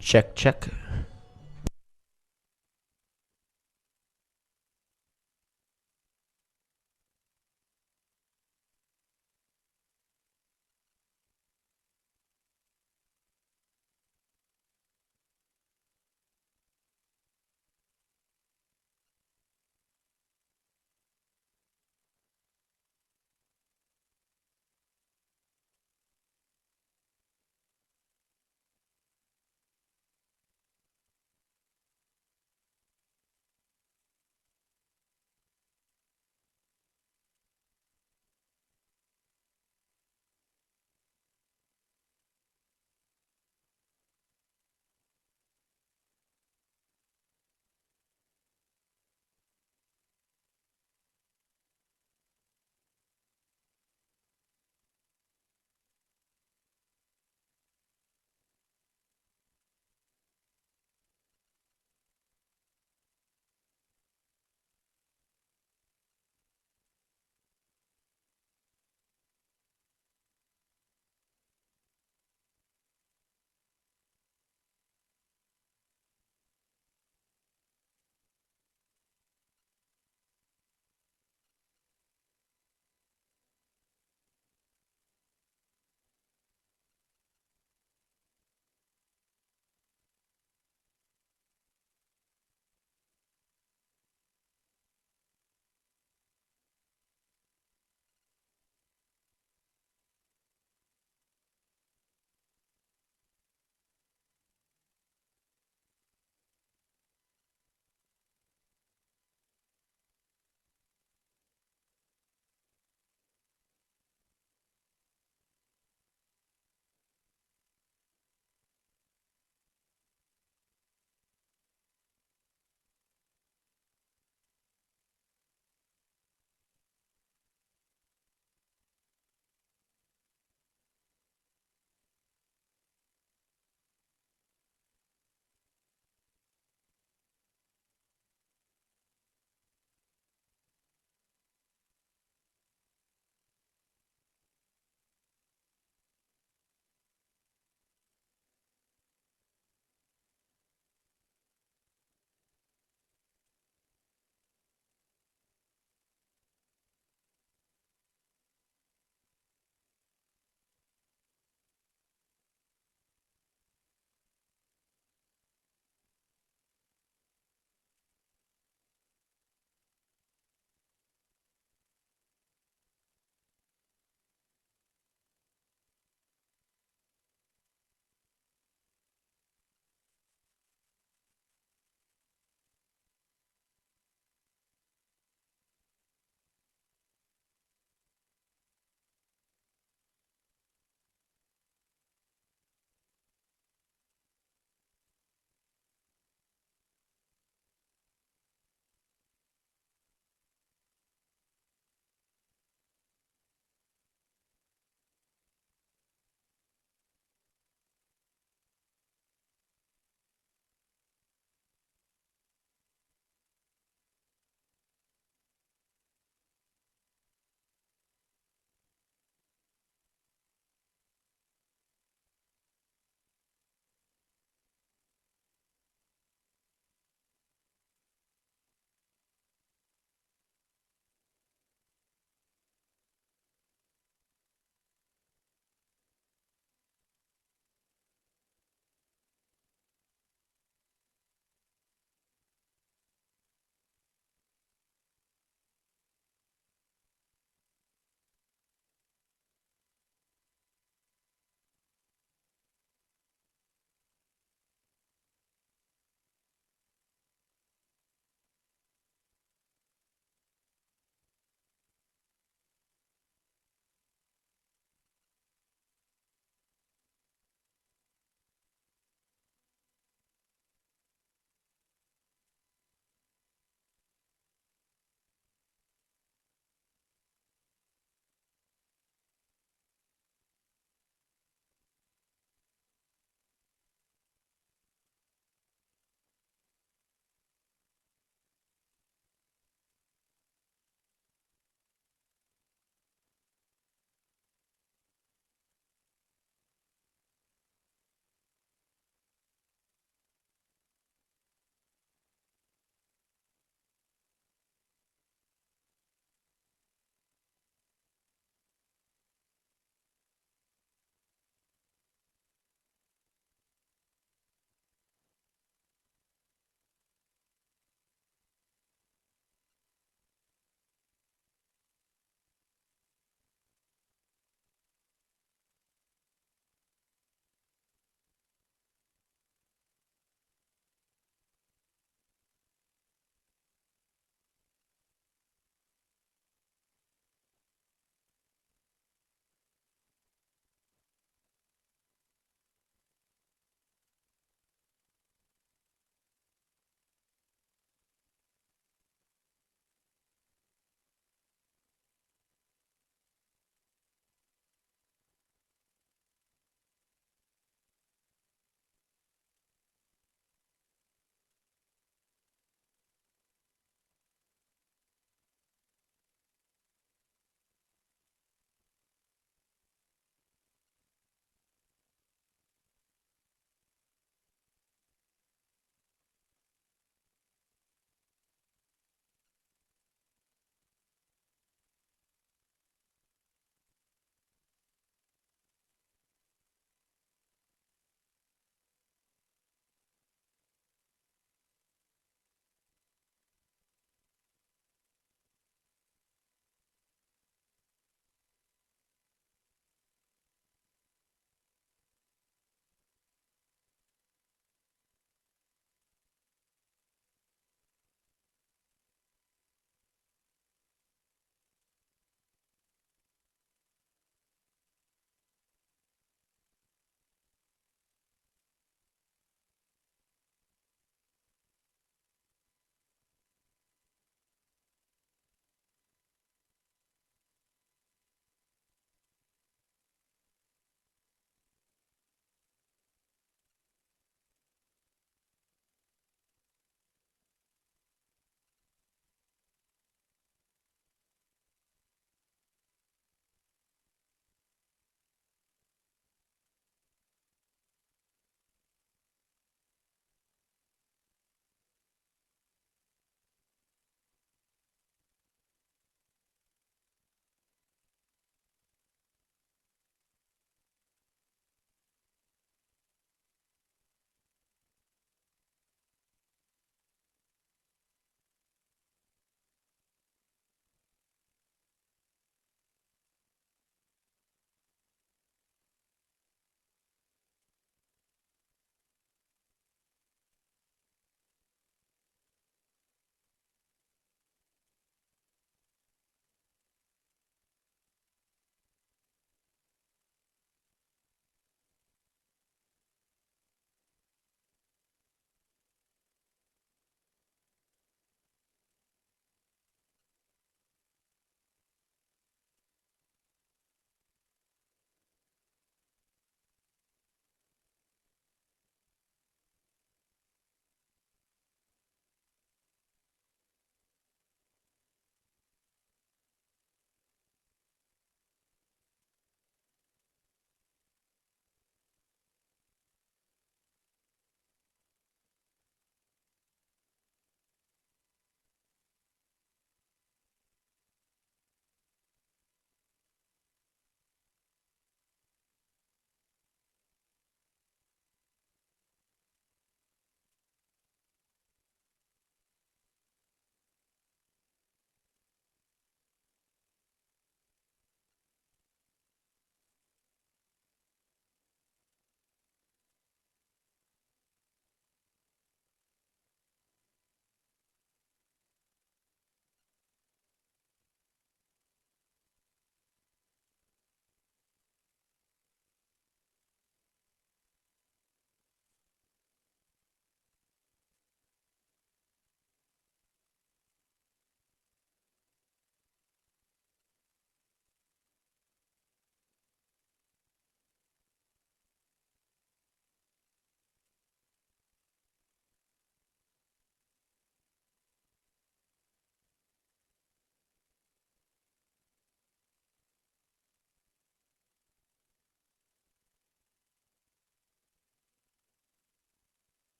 Check, check.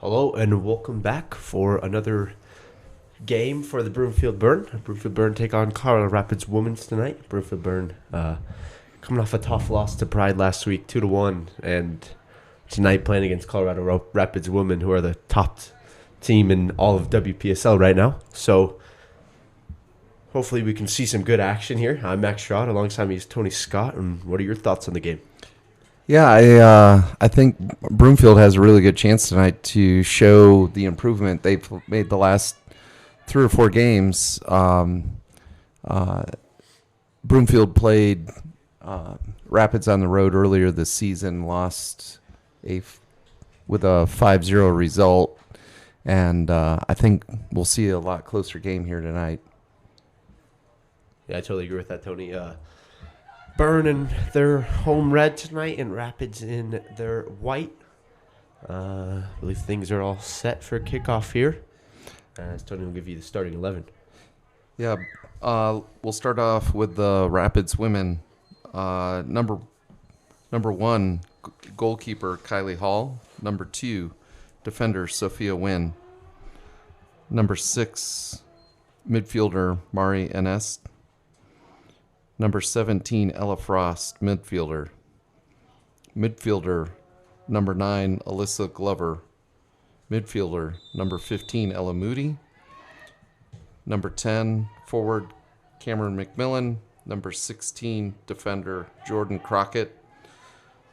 Hello and welcome back for another game for the Broomfield Burn. Broomfield Burn take on Colorado Rapids Women's tonight. Broomfield Burn coming off a tough loss to Pride last week, 2-1, and tonight playing against Colorado Rapids Women, who are the top team in all of WPSL right now. So hopefully we can see some good action here. I'm Max Schott. Alongside me is Tony Scott. And what are your thoughts on the game? Yeah, I think Broomfield has a really good chance tonight to show the improvement they've made the last 3 or 4 games. Broomfield played Rapids on the road earlier this season, lost with a 5-0 result, and I think we'll see a lot closer game here tonight. Yeah, I totally agree with that, Tony. Burn in their home red tonight and Rapids in their white. I believe things are all set for kickoff here. As Tony will give you the starting 11. Yeah, we'll start off with the Rapids women. Number 1, goalkeeper Kylie Hall. Number 2, defender Sophia Wynn. Number 6, midfielder Mari Enest. Number 17, Ella Frost, midfielder. Midfielder, number 9, Alyssa Glover. Midfielder, number 15, Ella Moody. Number 10, forward, Cameron McMillan. Number 16, defender, Jordan Crockett.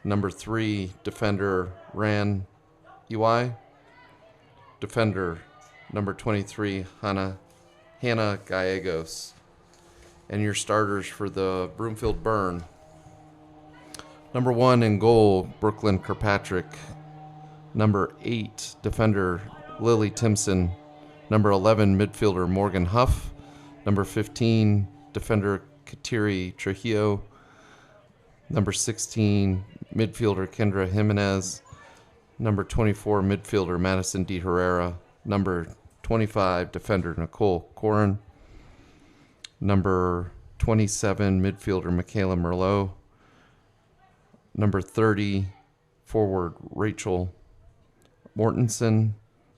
Number 3, defender, Ran Iwai. Defender, number 23, Hannah Gallegos. And your starters for the Broomfield Burn. Number 1 in goal, Brooklyn Kirkpatrick. Number 8, defender, Lily Timpson. Number 11, midfielder, Morgan Huff. Number 15, defender, Kateri Trujillo. Number 16, midfielder, Kendra Jimenez. Number 24, midfielder, Madison D. Herrera. Number 25, defender, Nicole Corin. Number 27, midfielder, Michaela Merlot. Number 30, forward, Rachel Mortensen.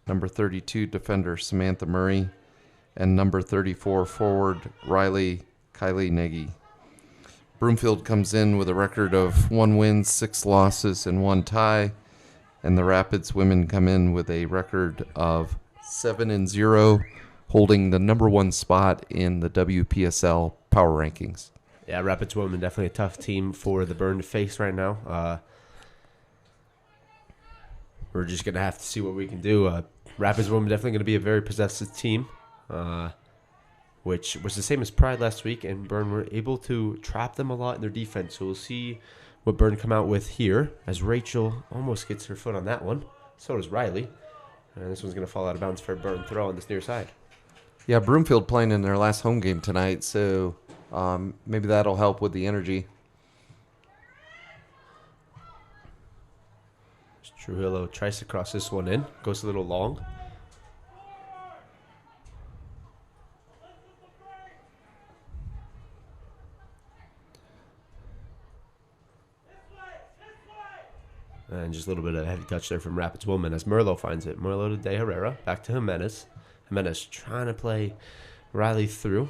Number 32, defender, Samantha Murray. And number 34, forward, Kylie Nagy. Broomfield comes in with a record of 1 win, 6 losses, and 1 tie. And the Rapids women come in with a record of 7-0. Holding the number 1 spot in the WPSL power rankings. Yeah, Rapids women definitely a tough team for the Burn to face right now. We're just going to have to see what we can do. Rapids women definitely going to be a very possessive team, which was the same as Pride last week, and Burn were able to trap them a lot in their defense. So we'll see what Burn come out with here, as Rachel almost gets her foot on that one. So does Riley. And this one's going to fall out of bounds for a Burn throw on this near side. Yeah, Broomfield playing in their last home game tonight, so maybe that'll help with the energy. Trujillo tries to cross this one in. Goes a little long. And just a little bit of a heavy touch there from Rapids woman as Merlot finds it. Merlot to De Herrera. Back to Jimenez. Jimenez trying to play Riley through.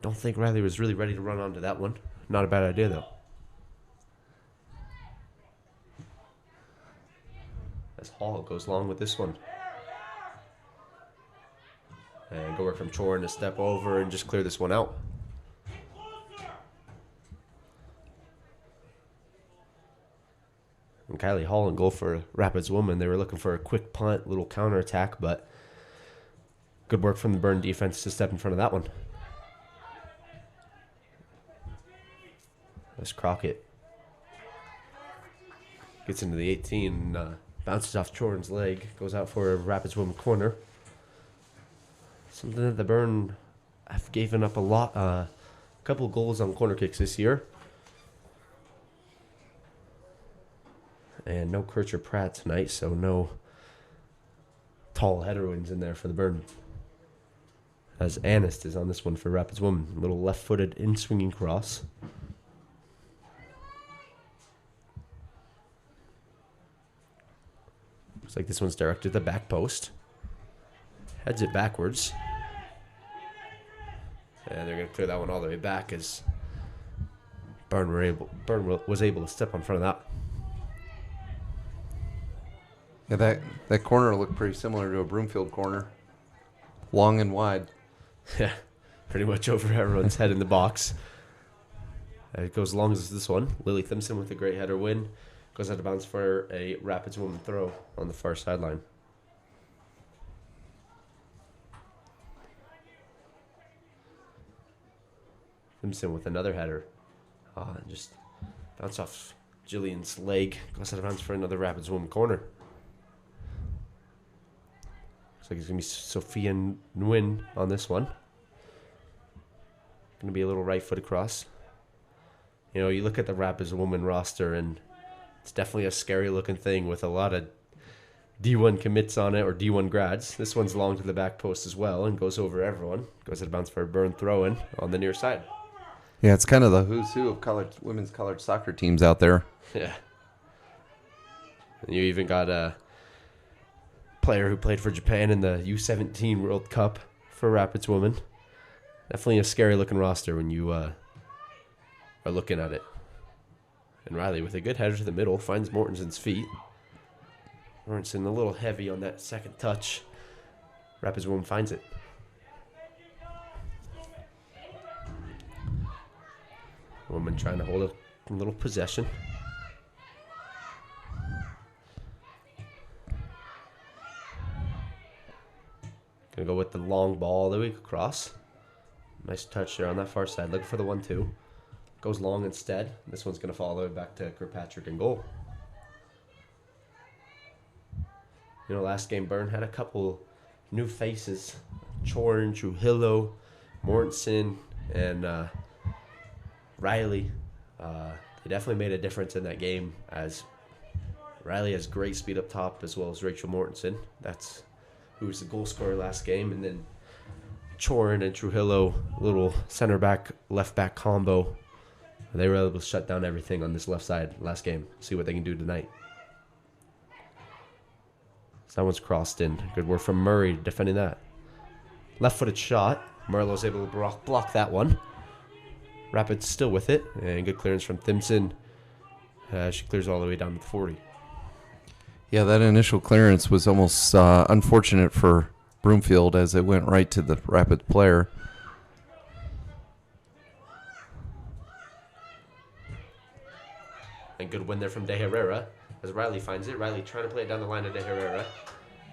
Don't think Riley was really ready to run onto that one. Not a bad idea, though. As Hall goes long with this one. And go work from Chorin to step over and just clear this one out. And Kylie Hall in goal for Rapids woman. They were looking for a quick punt, little counterattack, but good work from the Burn defense to step in front of that one. As Crockett gets into the 18, bounces off Chorin's leg, goes out for a Rapids woman corner. Something that the Burn have given up a couple of goals on corner kicks this year. And no Kircher Pratt tonight, so no tall heroines in there for the Burn. As Anist is on this one for Rapids woman. A little left-footed in-swinging cross. Looks like this one's directed at the back post. Heads it backwards. And they're going to clear that one all the way back as Byrne was able to step on front of that. Yeah, that corner looked pretty similar to a Broomfield corner. Long and wide. Yeah, pretty much over everyone's head in the box. It goes as long as this one. Lily Thimpson with a great header win. Goes out of bounds for a Rapids woman throw on the far sideline. Thimpson with another header. Just bounce off Jillian's leg. Goes out of bounds for another Rapids woman corner. Looks like it's going to be Sophia Nguyen on this one. Going to be a little right foot across. You know, you look at the Rapids woman roster, and it's definitely a scary looking thing with a lot of D1 commits on it or D1 grads. This one's long to the back post as well and goes over everyone. Goes out of bounds for a Byrne throw-in on the near side. Yeah, it's kind of the who's who of women's college soccer teams out there. Yeah. And you even got a player who played for Japan in the U17 World Cup for Rapids women. Definitely a scary looking roster when you are looking at it. And Riley with a good header to the middle finds Mortenson's feet. Mortenson a little heavy on that second touch. Rapids woman finds it. Woman trying to hold a little possession. Gonna go with the long ball that we across. Nice touch there on that far side. Looking for the 1-2. Goes long instead. This one's gonna fall all the way back to Kirkpatrick in goal. You know, last game Byrne had a couple new faces. Chorn, Trujillo, Mortensen, and Riley. They definitely made a difference in that game, as Riley has great speed up top, as well as Rachel Mortensen. That's who was the goal scorer last game. And then Chorn and Trujillo, little center back, left back combo. They were able to shut down everything on this left side last game. See what they can do tonight. So that one's crossed in. Good work from Murray defending that. Left-footed shot. Marlowe's able to block that one. Rapids still with it. And good clearance from Thimpson. She clears all the way down to the 40. Yeah, that initial clearance was almost unfortunate for Broomfield as it went right to the Rapids player. And good win there from De Herrera as Riley finds it. Riley trying to play it down the line to De Herrera.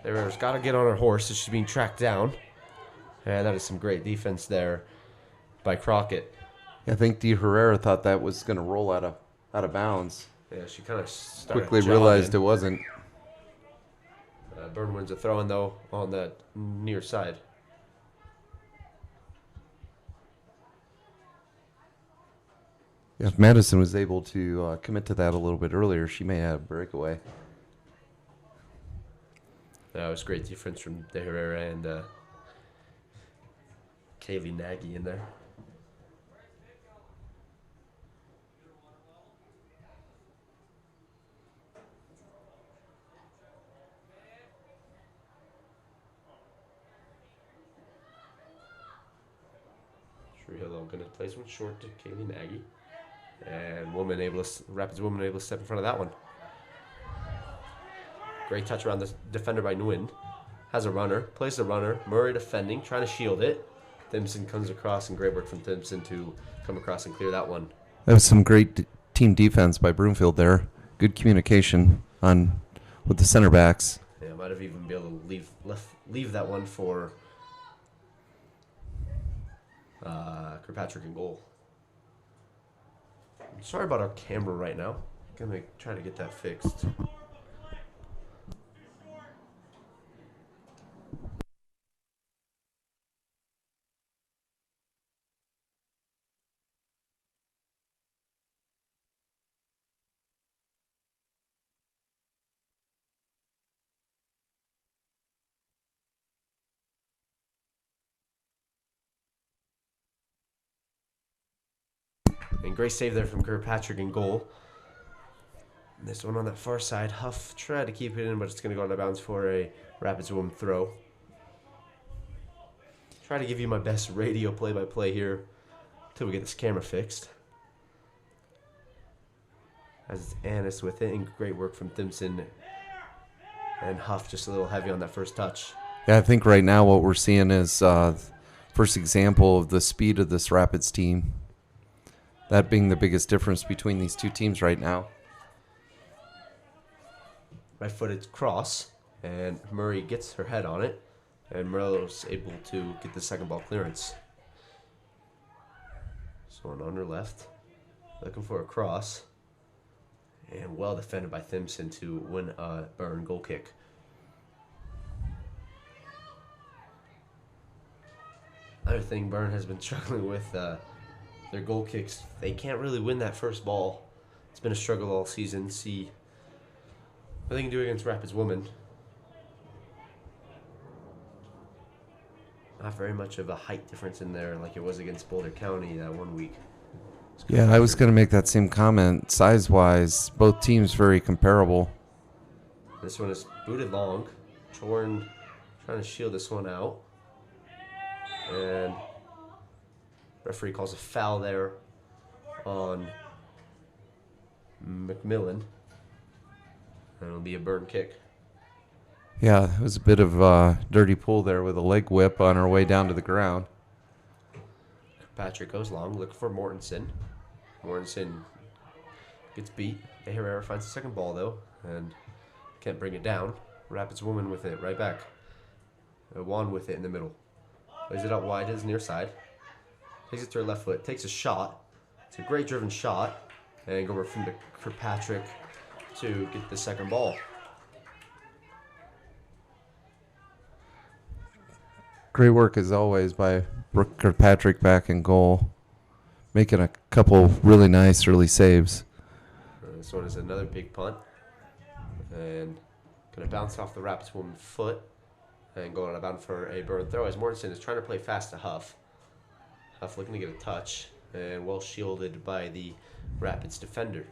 De Herrera's got to get on her horse as she's being tracked down. And that is some great defense there by Crockett. I think De Herrera thought that was going to roll out of bounds. Yeah, she kind of quickly realized it wasn't. Byrne wins a throw-in, though, on the near side. Yeah, if Madison was able to commit to that a little bit earlier, she may have a breakaway. That was great defense from De Herrera and Kaylee Nagy in there. Trujillo going to place one short to Kaylee Nagy. And Rapids woman able to step in front of that one. Great touch around the defender by Nguyen. Has a runner, plays the runner. Murray defending, trying to shield it. Thimpson comes across, and great work from Thimpson to come across and clear that one. That was some great team defense by Broomfield there. Good communication with the center backs. Yeah, might have even been able to leave that one for Kirkpatrick in goal. I'm sorry about our camera right now. Gonna try to get that fixed. And great save there from Kirkpatrick in goal. This one on that far side. Huff tried to keep it in, but it's going to go out of bounds for a Rapids woman throw. Try to give you my best radio play-by-play here until we get this camera fixed. As it's Annis with it, and great work from Thimpson. And Huff just a little heavy on that first touch. Yeah, I think right now what we're seeing is first example of the speed of this Rapids team. That being the biggest difference between these two teams right now. Right-footed cross, and Murray gets her head on it, and Merlo's able to get the second ball clearance. So on her left, looking for a cross, and well defended by Thimpson to win a Byrne goal kick. Another thing Byrne has been struggling with their goal kicks. They can't really win that first ball. It's been a struggle all season. See what they can do against Rapids women. Not very much of a height difference in there like it was against Boulder County that one week. Yeah, I was going to make that same comment. Size-wise, both teams very comparable. This one is booted long. Chorn trying to shield this one out. And referee calls a foul there on McMillan. And it'll be a Byrne kick. Yeah, it was a bit of a dirty pull there with a leg whip on her way down to the ground. Patrick goes long, looking for Mortensen. Mortensen gets beat. Herrera finds the second ball, though, and can't bring it down. Rapids woman with it, right back. Juan with it in the middle. Lays it out wide to his near side. Takes it to her left foot, takes a shot. It's a great driven shot. And go over from Kirkpatrick to get the second ball. Great work as always by Brooke Kirkpatrick back in goal, making a couple really nice early saves. This one is another big punt, and gonna bounce off the Rapids woman's foot and go out of bounds for a Byrne throw as Mortensen is trying to play fast to Huff. Huff looking to get a touch and well shielded by the Rapids defender.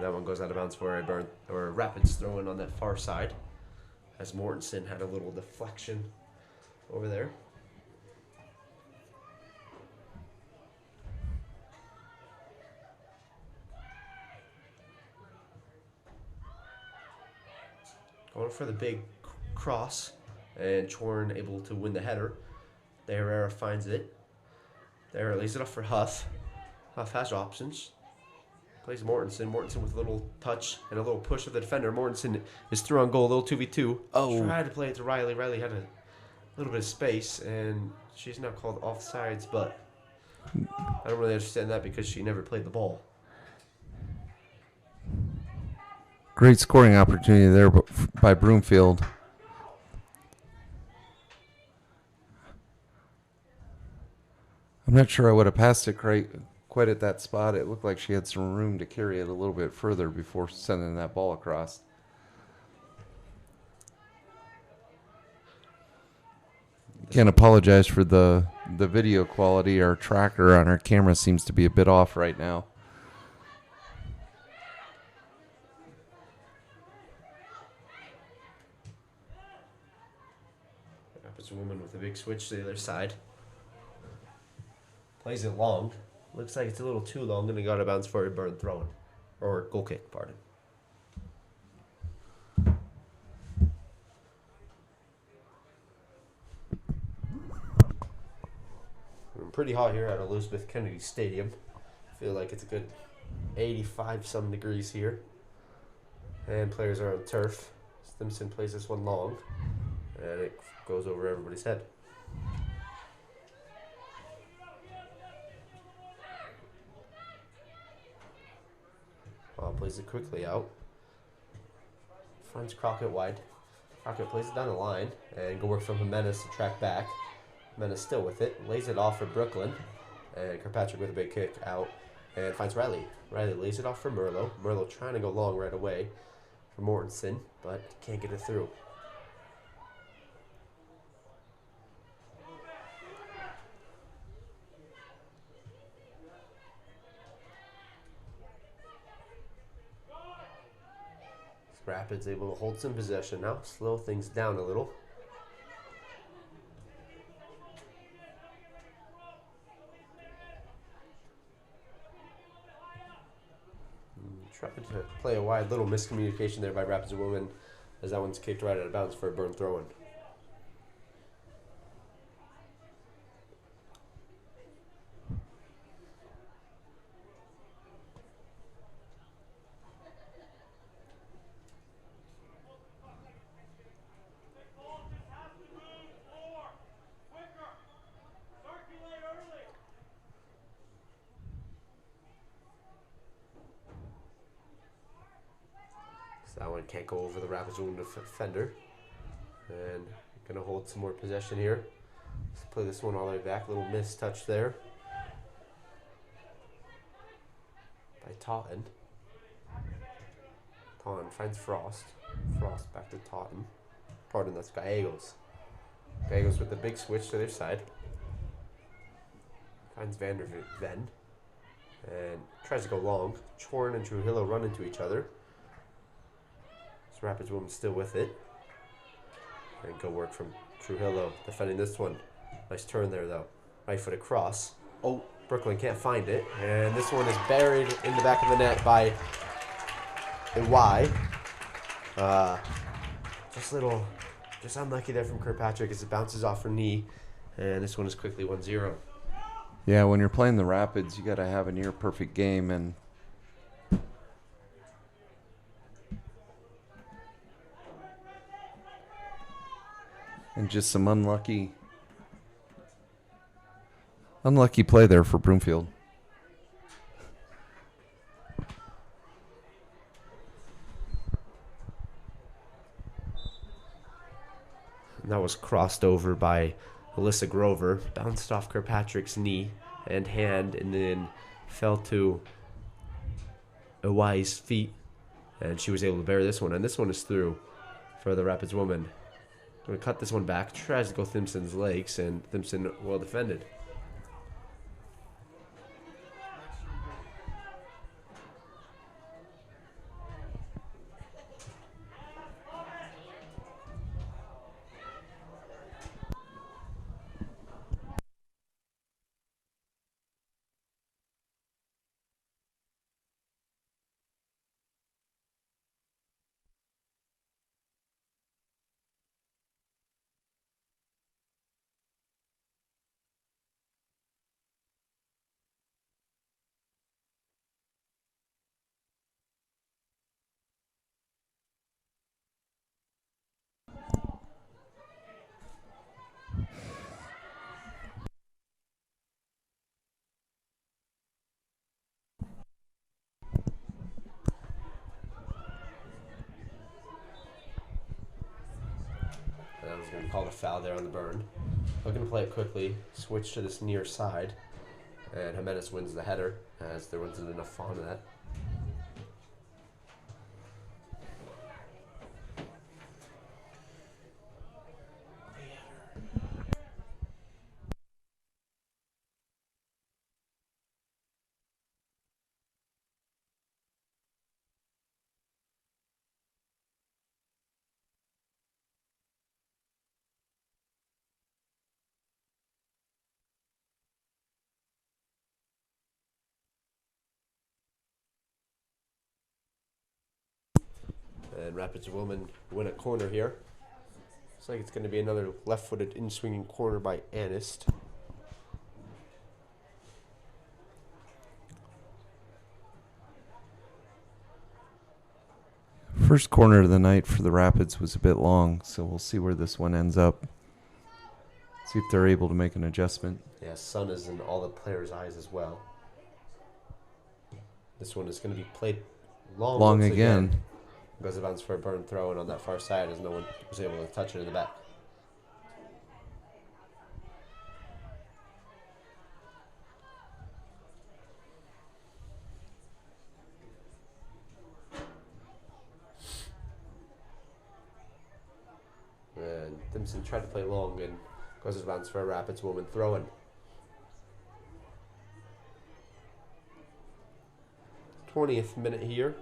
That one goes out of bounds for a Byrne or a Rapids throw in on that far side, as Mortensen had a little deflection over there. Going for the big cross, and Chorn able to win the header. Herrera finds it. Herrera lays it up for Huff. Huff has options. Plays Mortensen. Mortensen with a little touch and a little push of the defender. Mortensen is through on goal, a little 2v2. Oh. Tried to play it to Riley. Riley had a little bit of space, and she's now called offsides, but I don't really understand that because she never played the ball. Great scoring opportunity there by Broomfield. I'm not sure I would have passed it quite at that spot. It looked like she had some room to carry it a little bit further before sending that ball across. Can't apologize for the video quality. Our tracker on our camera seems to be a bit off right now. Rapids woman with a big switch to the other side. Plays it long. Looks like it's a little too long, and it got a bounce for a Byrne throw-in. Or goal kick, pardon. I'm pretty hot here at Elizabeth Kennedy Stadium. I feel like it's a good 85-some degrees here. And players are on turf. Stimson plays this one long, and it goes over everybody's head. Plays it quickly out. Finds Crockett wide. Crockett plays it down the line and go work from Jimenez to track back. Jimenez still with it. Lays it off for Brooklyn. And Kirkpatrick with a big kick out. And finds Riley. Riley lays it off for Merlo. Merlo trying to go long right away for Mortensen, but can't get it through. Rapids able to hold some possession now, slow things down a little. Trying to play a wide, little miscommunication there by Rapids women as that one's kicked right out of bounds for a Burn throw-in. That one can't go over the Rapids woman defender. And going to hold some more possession here. Let's play this one all the way back. Little miss touch there by Totten. Totten finds Frost. Frost back to Totten. Pardon, that's Gallegos. Gallegos with the big switch to their side. Finds Vander Ven. And tries to go long. Chorn and Trujillo run into each other. Rapids woman still with it. And good work from Trujillo defending this one. Nice turn there though. Right foot across. Oh, Brooklyn can't find it. And this one is buried in the back of the net by Y. Just unlucky there from Kirkpatrick as it bounces off her knee. And this one is quickly 1-0. Yeah, when you're playing the Rapids, you got to have a near perfect game, and just some unlucky play there for Broomfield. And that was crossed over by Alyssa Grover. Bounced off Kirkpatrick's knee and hand and then fell to Iwai's feet. And she was able to bear this one. And this one is through for the Rapids woman. Going to cut this one back. Tries to go Thimpson's legs, and Thimpson well defended. I was going to call a foul there on the Burn. Looking to play it quickly. Switch to this near side. And Jimenez wins the header as there wasn't enough on that. And Rapids women win a corner here. Looks like it's going to be another left-footed in-swinging corner by Anist. First corner of the night for the Rapids was a bit long, so we'll see where this one ends up. See if they're able to make an adjustment. Yeah, sun is in all the players' eyes as well. This one is going to be played long again. Goes bounce for a Burn throw, and on that far side as no one was able to touch it in the back. And Thimpson tried to play long and goes bounce for a Rapids woman throw-in. 20th minute here.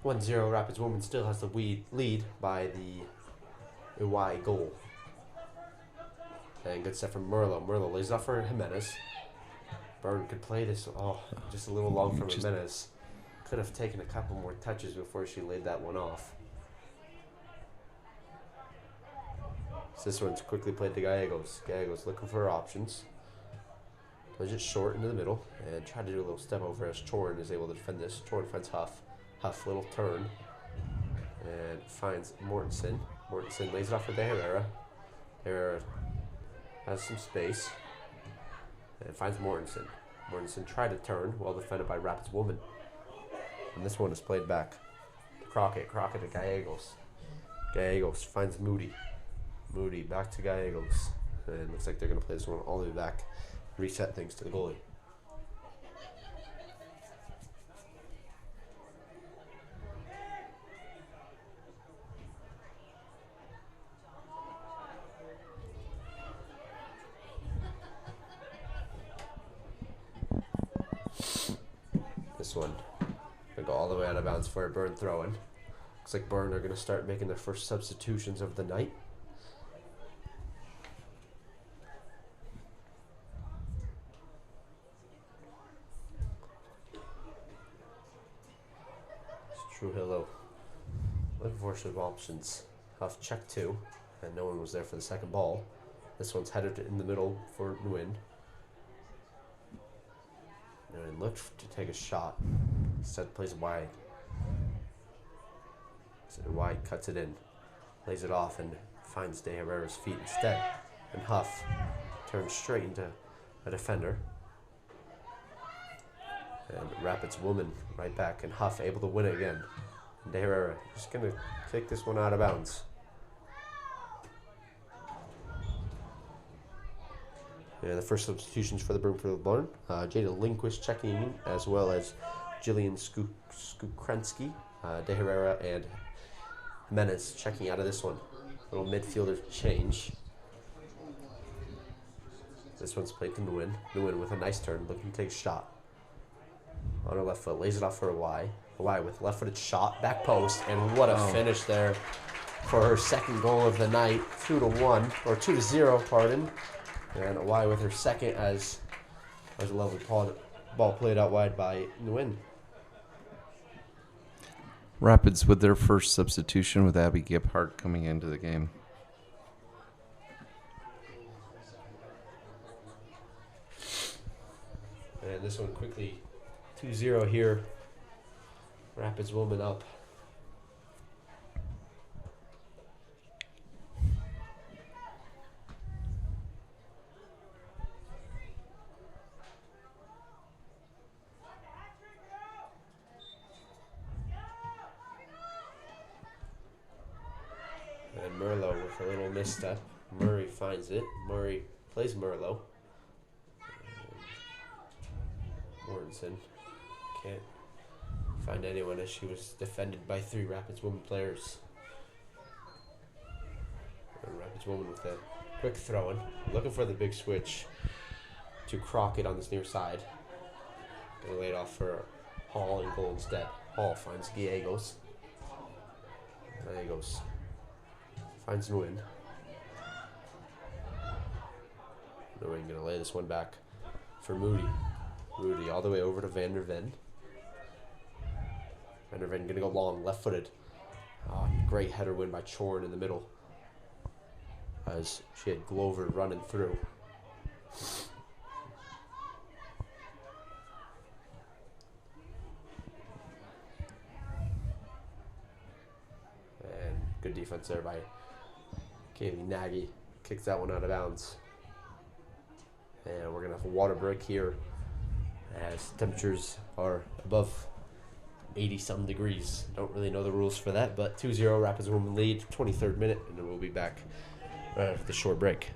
1-0. Rapids woman still has the lead by the Uy goal. And good set from Merlo. Merlo lays off for Jimenez. Byrne could play this. Oh, just a little long from Jimenez. Could have taken a couple more touches before she laid that one off. So this one's quickly played to Gallegos. Gallegos looking for her options. Plays it short into the middle and tried to do a little step over as Chorin is able to defend this. Chorin finds Huff. Huff, little turn. And finds Mortensen. Mortensen lays it off for De Herrera. De Herrera has some space. And finds Mortensen. Mortensen tried to turn, well defended by Rapids woman. And this one is played back to Crockett. Crockett to Gallegos. Gallegos finds Moody. Moody back to Gallegos. And looks like they're going to play this one all the way back. Reset things to the goalie. This one gonna go all the way out of bounds for a Byrne throw-in. Looks like Byrne are gonna start making their first substitutions of the night. It's Trujillo looking for some options. Huff check 2, and no one was there for the second ball. This one's headed in the middle for Nguyen. Nguyen looked to take a shot. Instead plays wide. So wide cuts it in. Lays it off and finds De Herrera's feet instead. And Huff turns straight into a defender. And Rapids woman right back. And Huff able to win it again. And De Herrera just going to kick this one out of bounds. And the first substitutions for the Broomfield Barn. Jada Lindquist checking in, as well as Jillian Skukrensky, De Herrera, and Jimenez checking out of this one. Little midfielder change. This one's played to Nguyen. Nguyen with a nice turn, looking to take a shot. On her left foot, lays it off for a Y. A Y with left-footed shot, back post, and what a finish there for her second goal of the night. 2-1, or 2-0, pardon. And a Y with her second as a lovely ball played out wide by Nguyen. Rapids with their first substitution with Abby Gebhardt coming into the game. And this one quickly 2-0 here. Rapids woman up. And Merlo with a little misstep. Murray finds it. Murray plays Merlo. Mortensen can't find anyone as she was defended by 3 Rapids women players. And Rapids woman with a quick throw-in. Looking for the big switch to Crockett on this near side. Gonna lay it off for Hall and goal instead. Hall finds Gallegos. Gallegos finds Nguyen. Nguyen gonna lay this one back for Moody. Moody all the way over to Van der Ven. Van der Ven gonna go long, left-footed. Great header win by Chorin in the middle, as she had Glover running through. And good defense there by Kaylee Nagy. Kicks that one out of bounds. And we're gonna have a water break here, as temperatures are above 80-some degrees. Don't really know the rules for that, but 2-0 Rapids women lead, 23rd minute, and then we'll be back right after the short break.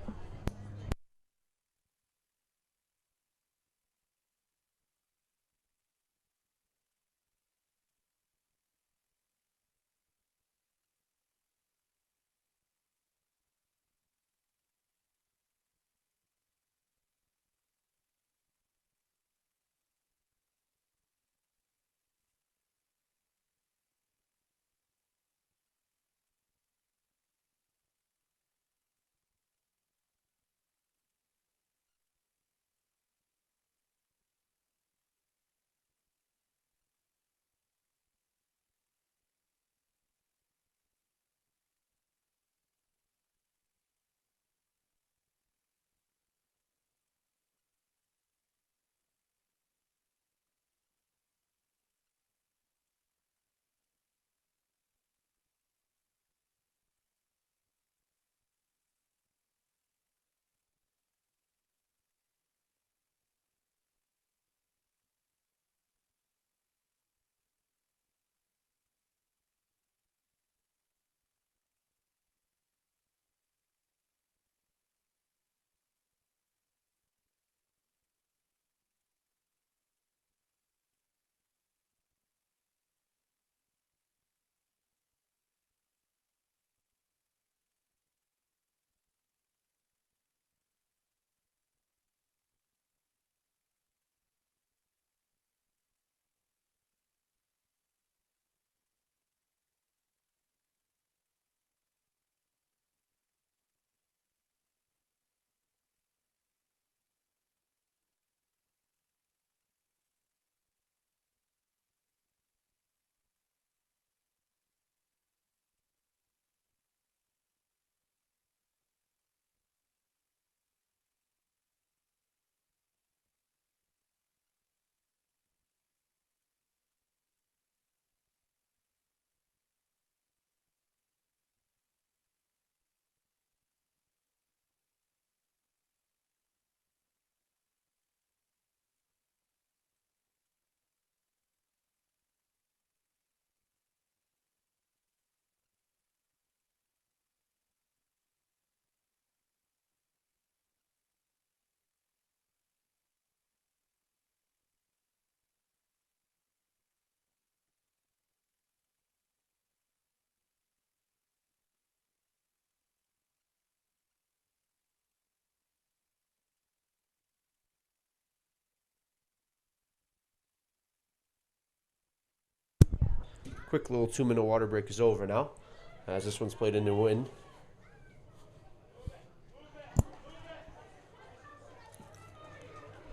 Quick little 2-minute water break is over now, as this one's played in the wind.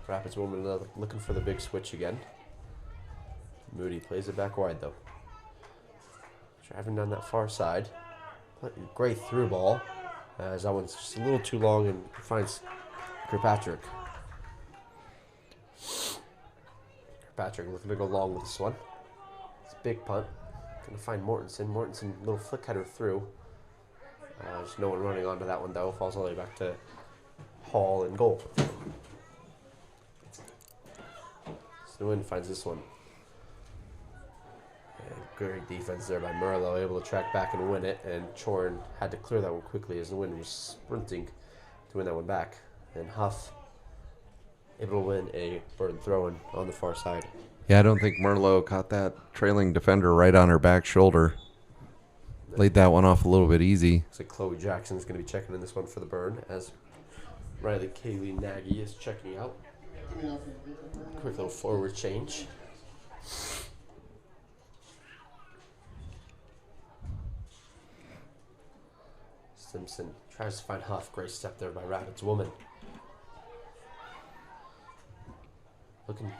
Rapids woman looking for the big switch again. Moody plays it back wide though. Driving down that far side. Great through ball, as that one's just a little too long and finds Kirkpatrick. Kirkpatrick looking to go long with this one. It's a big punt. Gonna find Mortensen. Mortensen, little flick header through. There's no one running onto that one though. Falls all the way back to Hall and goal. Snowin finds this one. And great defense there by Merlo, able to track back and win it. And Chorn had to clear that one quickly as the wind was sprinting to win that one back. And Huff able to win a bird throw-in on the far side. Yeah, I don't think Merlo caught that trailing defender right on her back shoulder. Laid that one off a little bit easy. Looks like Chloe Jackson is going to be checking in this one for the burn, as Riley Kaylee Nagy is checking out. Quick little forward change. Simpson tries to find Huff. Great step there by Rapids woman. Looking to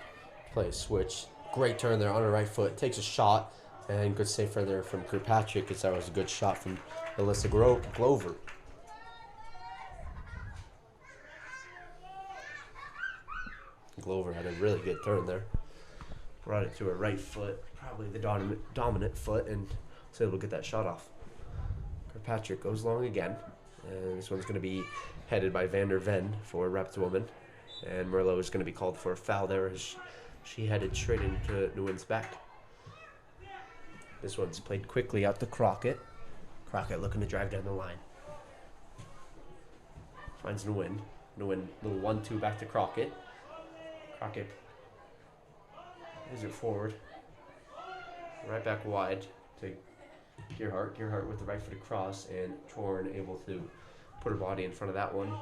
play a switch. Great turn there on her right foot. Takes a shot. And good save there from Kirkpatrick, because that was a good shot from Alyssa Glover. Glover had a really good turn there. Brought it to her right foot, probably the dominant foot, and was able to get that shot off. Kirkpatrick goes long again. And this one's going to be headed by Vander Ven for Rapids woman. And Merlo is going to be called for a foul there as she headed straight into Nguyen's back. This one's played quickly out to Crockett. Crockett looking to drive down the line. Finds Nguyen. Nguyen, little 1-2 back to Crockett. Crockett is it forward. Right back wide to Gearhart. Gearhart with the right foot across, and Chorn able to put her body in front of that one.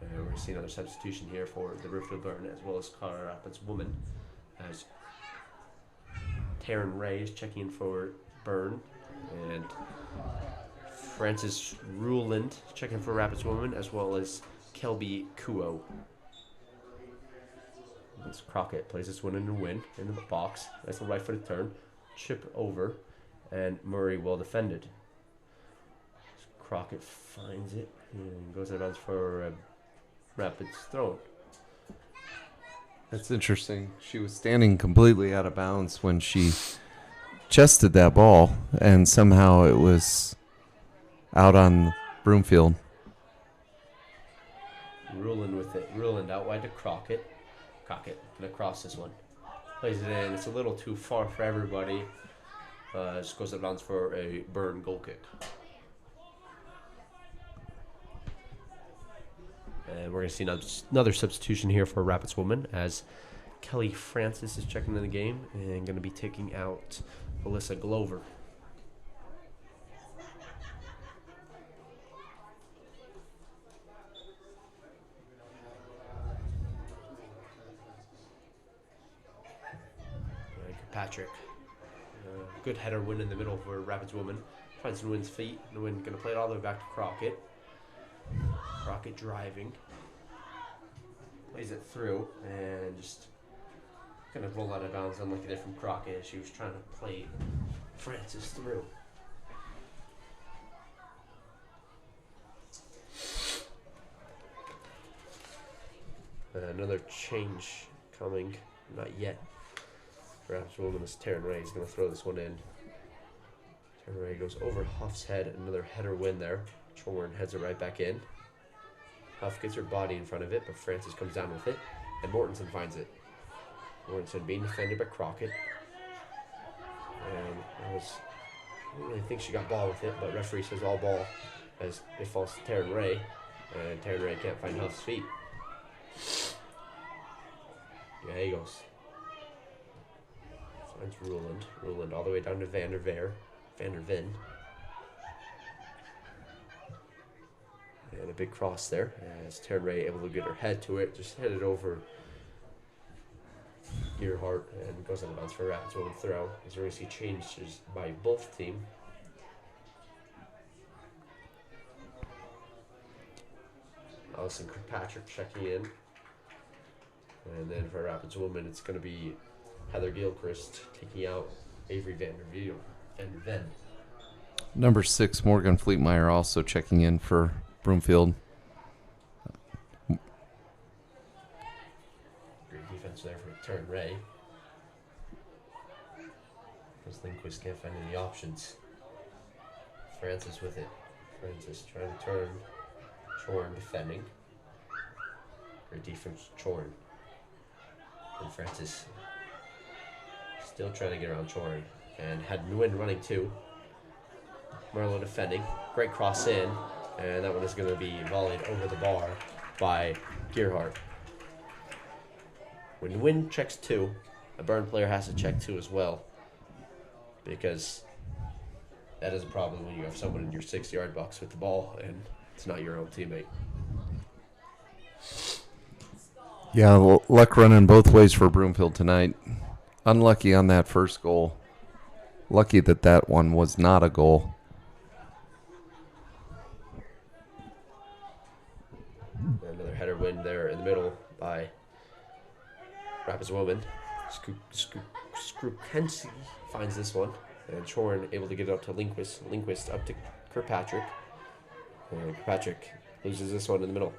And we're going to see another substitution here for the Broomfield Burn, as well as Colorado Rapids woman, as Taryn Ray is checking in for Burn, and Francis Ruland checking for Rapids woman, as well as Kelby Kuo. As Crockett plays this one in the win into the box. Nice little right-footed turn, chip over, and Murray well defended. Crockett finds it and goes out of bounds for Rapids throw. That's interesting. She was standing completely out of bounds when she chested that ball, and somehow it was out on Broomfield. Ruland with it. Ruland out wide to Crockett. Crockett gonna cross this one. Plays it in. It's a little too far for everybody. Just goes out of bounds for a Burn goal kick. And we're going to see another substitution here for Rapids woman, as Kelly Francis is checking in the game and going to be taking out Alyssa Glover. Patrick, good header win in the middle for Rapids woman. Finds Nguyen's feet. Nguyen going to play it all the way back to Crockett. Crockett driving. Plays it through and just kind of roll out of bounds, unlike it from Crockett. She was trying to play Francis through. Another change coming. Not yet. Perhaps woman is Taryn Ray. He's going to throw this one in. Taryn Ray goes over Huff's head. Another header win there. Chorn heads it right back in. Huff gets her body in front of it, but Francis comes down with it, and Mortensen finds it. Mortensen being defended by Crockett. And I don't really think she got ball with it, but referee says all ball as it falls to Taryn Ray, and Taryn Ray can't find Huff's feet. Yeah, he goes. Finds Ruland. Ruland all the way down to Vander Ven. And a big cross there, as Taryn Ray able to get her head to it, just headed over Gearhart and goes on the bounce for a Rapids woman throw. As we're going to see changes by both team. Allison Kirkpatrick checking in. And then for Rapids woman, it's going to be Heather Gilchrist taking out Avery Vanderveel. And then Number 6, Morgan Fleetmeyer, also checking in for Broomfield. great defense there for Turn Ray. Because Lindquist can't find any options. Francis with it. Francis trying to turn. Chorn defending. Great defense, Chorn. And Francis still trying to get around Chorn. And had Nguyen running too. Merlo defending. Great cross in. And that one is going to be volleyed over the bar by Gearhart. When Nguyen checks 2, a Burn player has to check 2 as well. Because that is a problem when you have someone in your 6-yard box with the ball and it's not your own teammate. Yeah, luck running both ways for Broomfield tonight. Unlucky on that first goal. Lucky that that one was not a goal. Another header win there in the middle by Rapids woman. Skrupkensi finds this one. And Chorn able to get it up to Lindquist. Lindquist up to Kirkpatrick. And Kirkpatrick loses this one in the middle.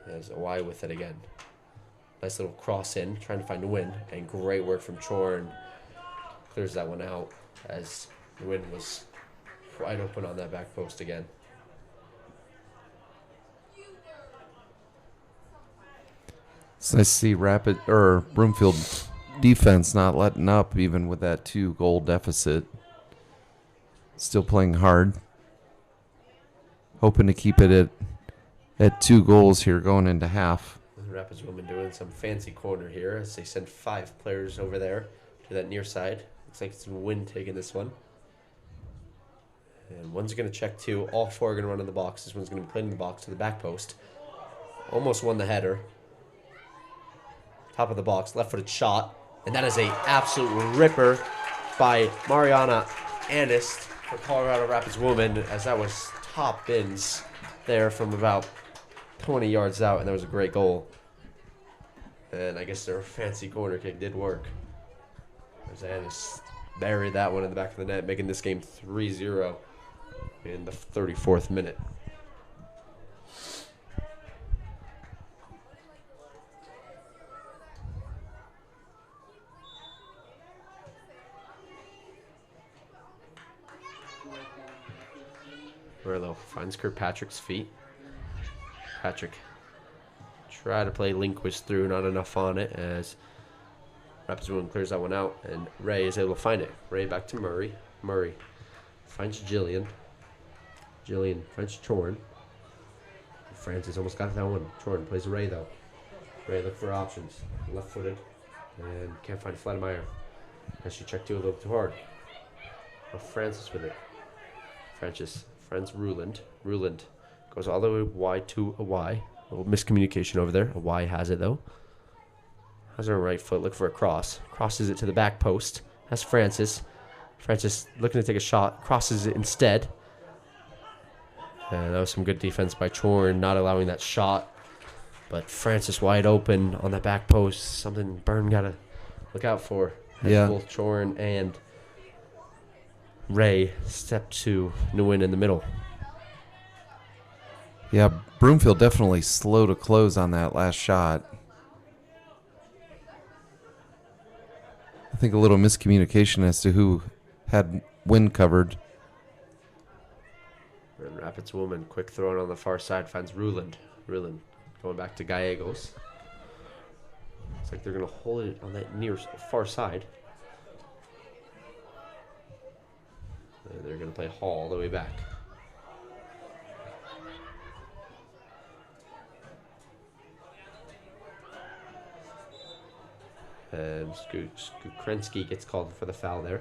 There's a Y with it again. Nice little cross in, trying to find a win. And great work from Chorn. Clears that one out as the win was wide open on that back post again. It's nice to see Broomfield defense not letting up even with that 2-goal deficit. Still playing hard. Hoping to keep it at 2 goals here going into half. Rapids women doing some fancy corner here as they send 5 players over there to that near side. Looks like it's a win taking this one. And one's going to check 2. All 4 are going to run in the box. This one's going to be played in the box to the back post. Almost won the header. Top of the box, left-footed shot. And that is a absolute ripper by Mariana Anist for Colorado Rapids women, as that was top bins there from about 20 yards out, and that was a great goal. And I guess their fancy corner kick did work. As Annis buried that one in the back of the net, making this game 3-0 in the 34th minute. Merlo finds Kirkpatrick's feet. Patrick try to play Lindquist through, not enough on it as Rapids woman clears that one out, and Ray is able to find it. Ray back to Murray. Murray finds Jillian. Jillian finds Chorn. Francis almost got that one. Chorn plays Ray though. Ray look for options. Left-footed and can't find Flademeyer. As she checked 2 a little too hard. But Francis with it. Francis finds Ruland. Ruland goes all the way wide to a Y. A little miscommunication over there. A Y has it though. Has her right foot. Look for a cross. Crosses it to the back post. That's Francis. Francis looking to take a shot. Crosses it instead. And that was some good defense by Chorn, not allowing that shot. But Francis wide open on that back post. Something Byrne got to look out for. Yeah. Both Chorn and Ray step to Nguyen in the middle. Yeah, Broomfield definitely slow to close on that last shot. I think a little miscommunication as to who had wind covered. And Rapids woman, quick throw on the far side, finds Ruland. Ruland going back to Gallegos. Looks like they're going to hold it on that near far side. And they're going to play Hall all the way back. And Skukrensky gets called for the foul there.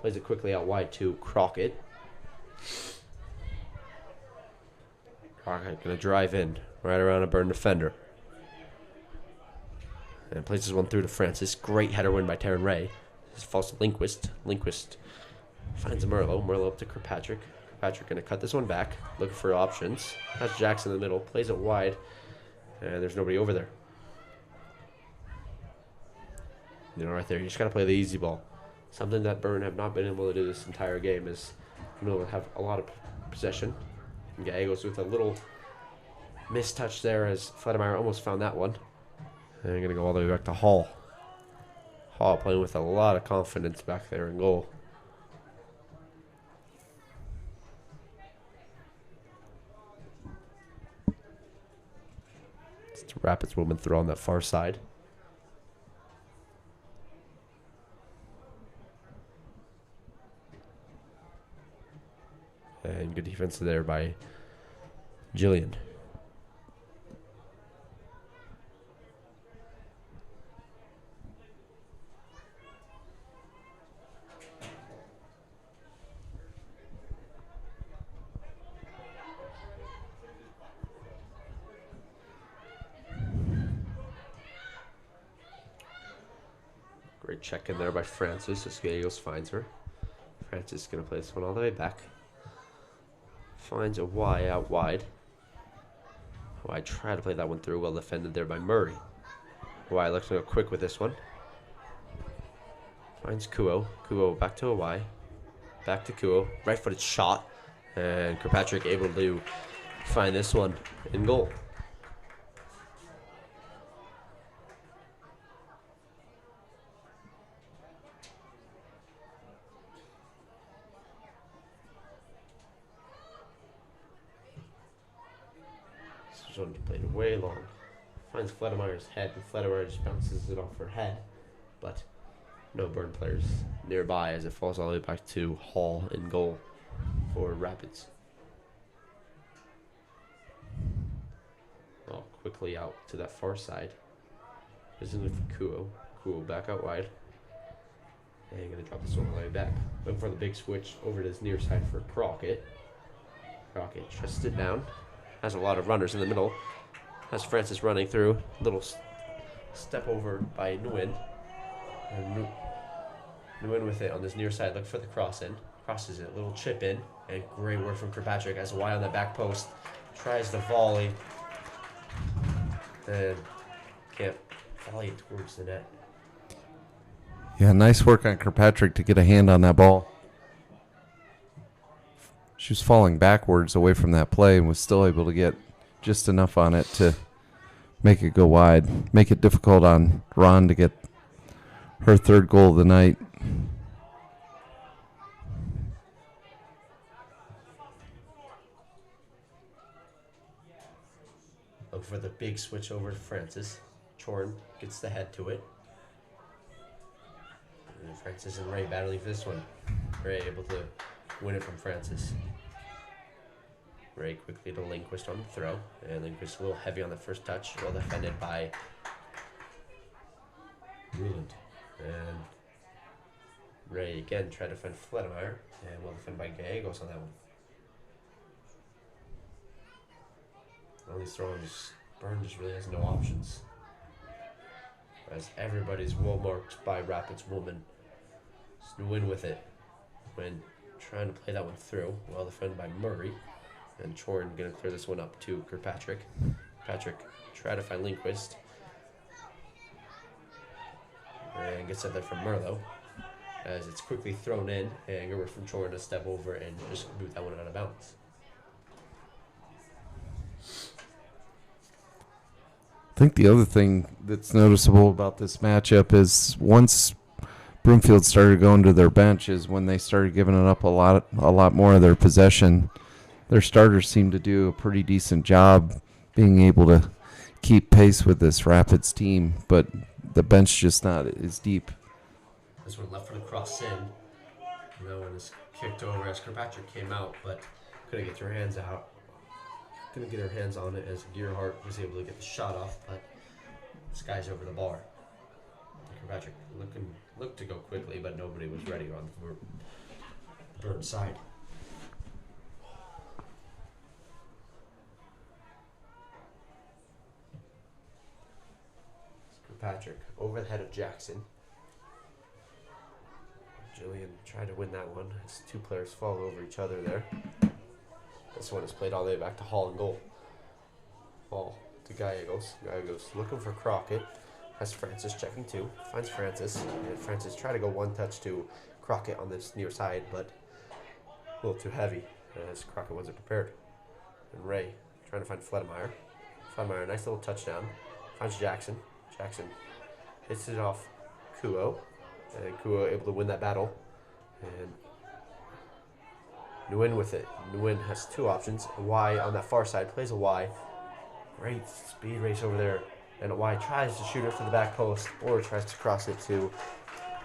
Plays it quickly out wide to Crockett. Crockett going to drive in right around a Burn defender. And places one through to Francis. Great header win by Taryn Ray. This falls to Lindquist. Lindquist finds Merlot. Merlot up to Kirkpatrick. Kirkpatrick going to cut this one back. Looking for options. Has Jackson in the middle. Plays it wide. And there's nobody over there. Right there. You just got to play the easy ball. Something that Burn have not been able to do this entire game is have a lot of possession. And Gallegos with a little mistouch there as Fledemeyer almost found that one. And I'm going to go all the way back to Hall. Hall playing with a lot of confidence back there in goal. It's a Rapids woman throw on that far side. And good defense there by Jillian. Great check in there by Francis as Gallegos finds her. Francis is going to play this one all the way back. Finds a Y out wide. I try to play that one through. Well defended there by Murray. Y looks to go quick with this one. Finds Kuo. Kuo back to a Y. Back to Kuo. Right-footed shot. And Kirkpatrick able to find this one in goal. This one played way long. Finds Fledemeyer's head, and Fledemeyer just bounces it off her head. But no Burn players nearby as it falls all the way back to Hall in goal for Rapids. Well, quickly out to that far side. Isn't it for Kuo? Kuo back out wide. And going to drop this one all the way back. Looking for the big switch over to this near side for Crockett. Crockett trusts it down. Has a lot of runners in the middle. Has Francis running through. Little step over by Nguyen. And Nguyen with it on this near side. Looking for the cross in. Crosses it. Little chip in. And great work from Kirkpatrick. Has a Y on that back post. Tries the volley. And can't volley it towards the net. Yeah, nice work on Kirkpatrick to get a hand on that ball. She was falling backwards away from that play and was still able to get just enough on it to make it go wide. Make it difficult on Ron to get her third goal of the night. Look for the big switch over to Francis. Chorn gets the head to it. And Francis and Ray battling for this one. Ray able to win it from Francis. Ray quickly to Lindquist on the throw. And Lindquist a little heavy on the first touch. Well defended by Ruland. And Ray again tried to defend Fledemeyer. And well defended by Gallegos on that one. On these throws, Burn just really has no options. As everybody's well marked by Rapids woman. Nguyen with it. When trying to play that one through. Well defended by Murray. And Chorn going to clear this one up to Kirkpatrick. Patrick try to find Lindquist. And gets up there from Merlot. As it's quickly thrown in. And over from Chorn to step over and just boot that one out of bounds. I think the other thing that's noticeable about this matchup is once Broomfield started going to their bench is when they started giving it up a lot more of their possession. Their starters seem to do a pretty decent job being able to keep pace with this Rapids team, but the bench just not as deep. This one left for the cross in. And that one is kicked over as Kirkpatrick came out, but couldn't get her hands out. Couldn't get her hands on it as Gearhart was able to get the shot off, but this guy's over the bar. Kirkpatrick looked to go quickly, but nobody was ready on the Burn side. Kirkpatrick over the head of Jackson. Jillian tried to win that one as two players fall over each other there. This one is played all the way back to Hall and goal. Ball to Gallegos. Gallegos looking for Crockett. Has Francis checking too. Finds Francis. And Francis tried to go one touch to Crockett on this near side, but a little too heavy as Crockett wasn't prepared. And Ray trying to find Fledemeyer. Fledemeyer, nice little touchdown. Finds Jackson. Jackson hits it off Kuo. And Kuo able to win that battle. And Nguyen with it. Nguyen has two options. A Y on that far side. Plays a Y. Great speed race over there. And a Y tries to shoot it to the back post or tries to cross it to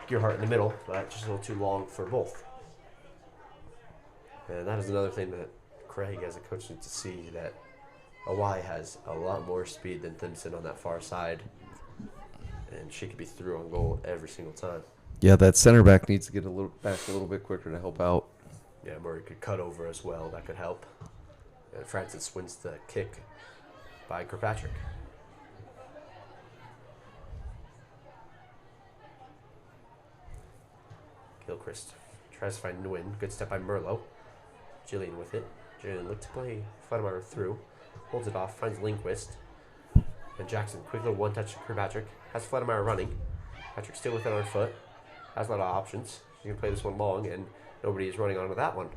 Gearhart in the middle. But just a little too long for both. And that is another thing that Craig as a coach needs to see, that a Y has a lot more speed than Thimpson on that far side. And she could be through on goal every single time. Yeah, that center back needs to get a little bit quicker to help out. Yeah, Murray could cut over as well. That could help. And Francis wins the kick by Kirkpatrick. Gilchrist tries to find Nguyen. Good step by Merlot. Jillian with it. Jillian looked to play Fledemeyer through. Holds it off. Finds Lindquist. And Jackson, quick little one touch to Kirkpatrick. Has Fledemeyer running. Patrick still with it on foot. Has a lot of options. You can play this one long, and nobody is running onto that one.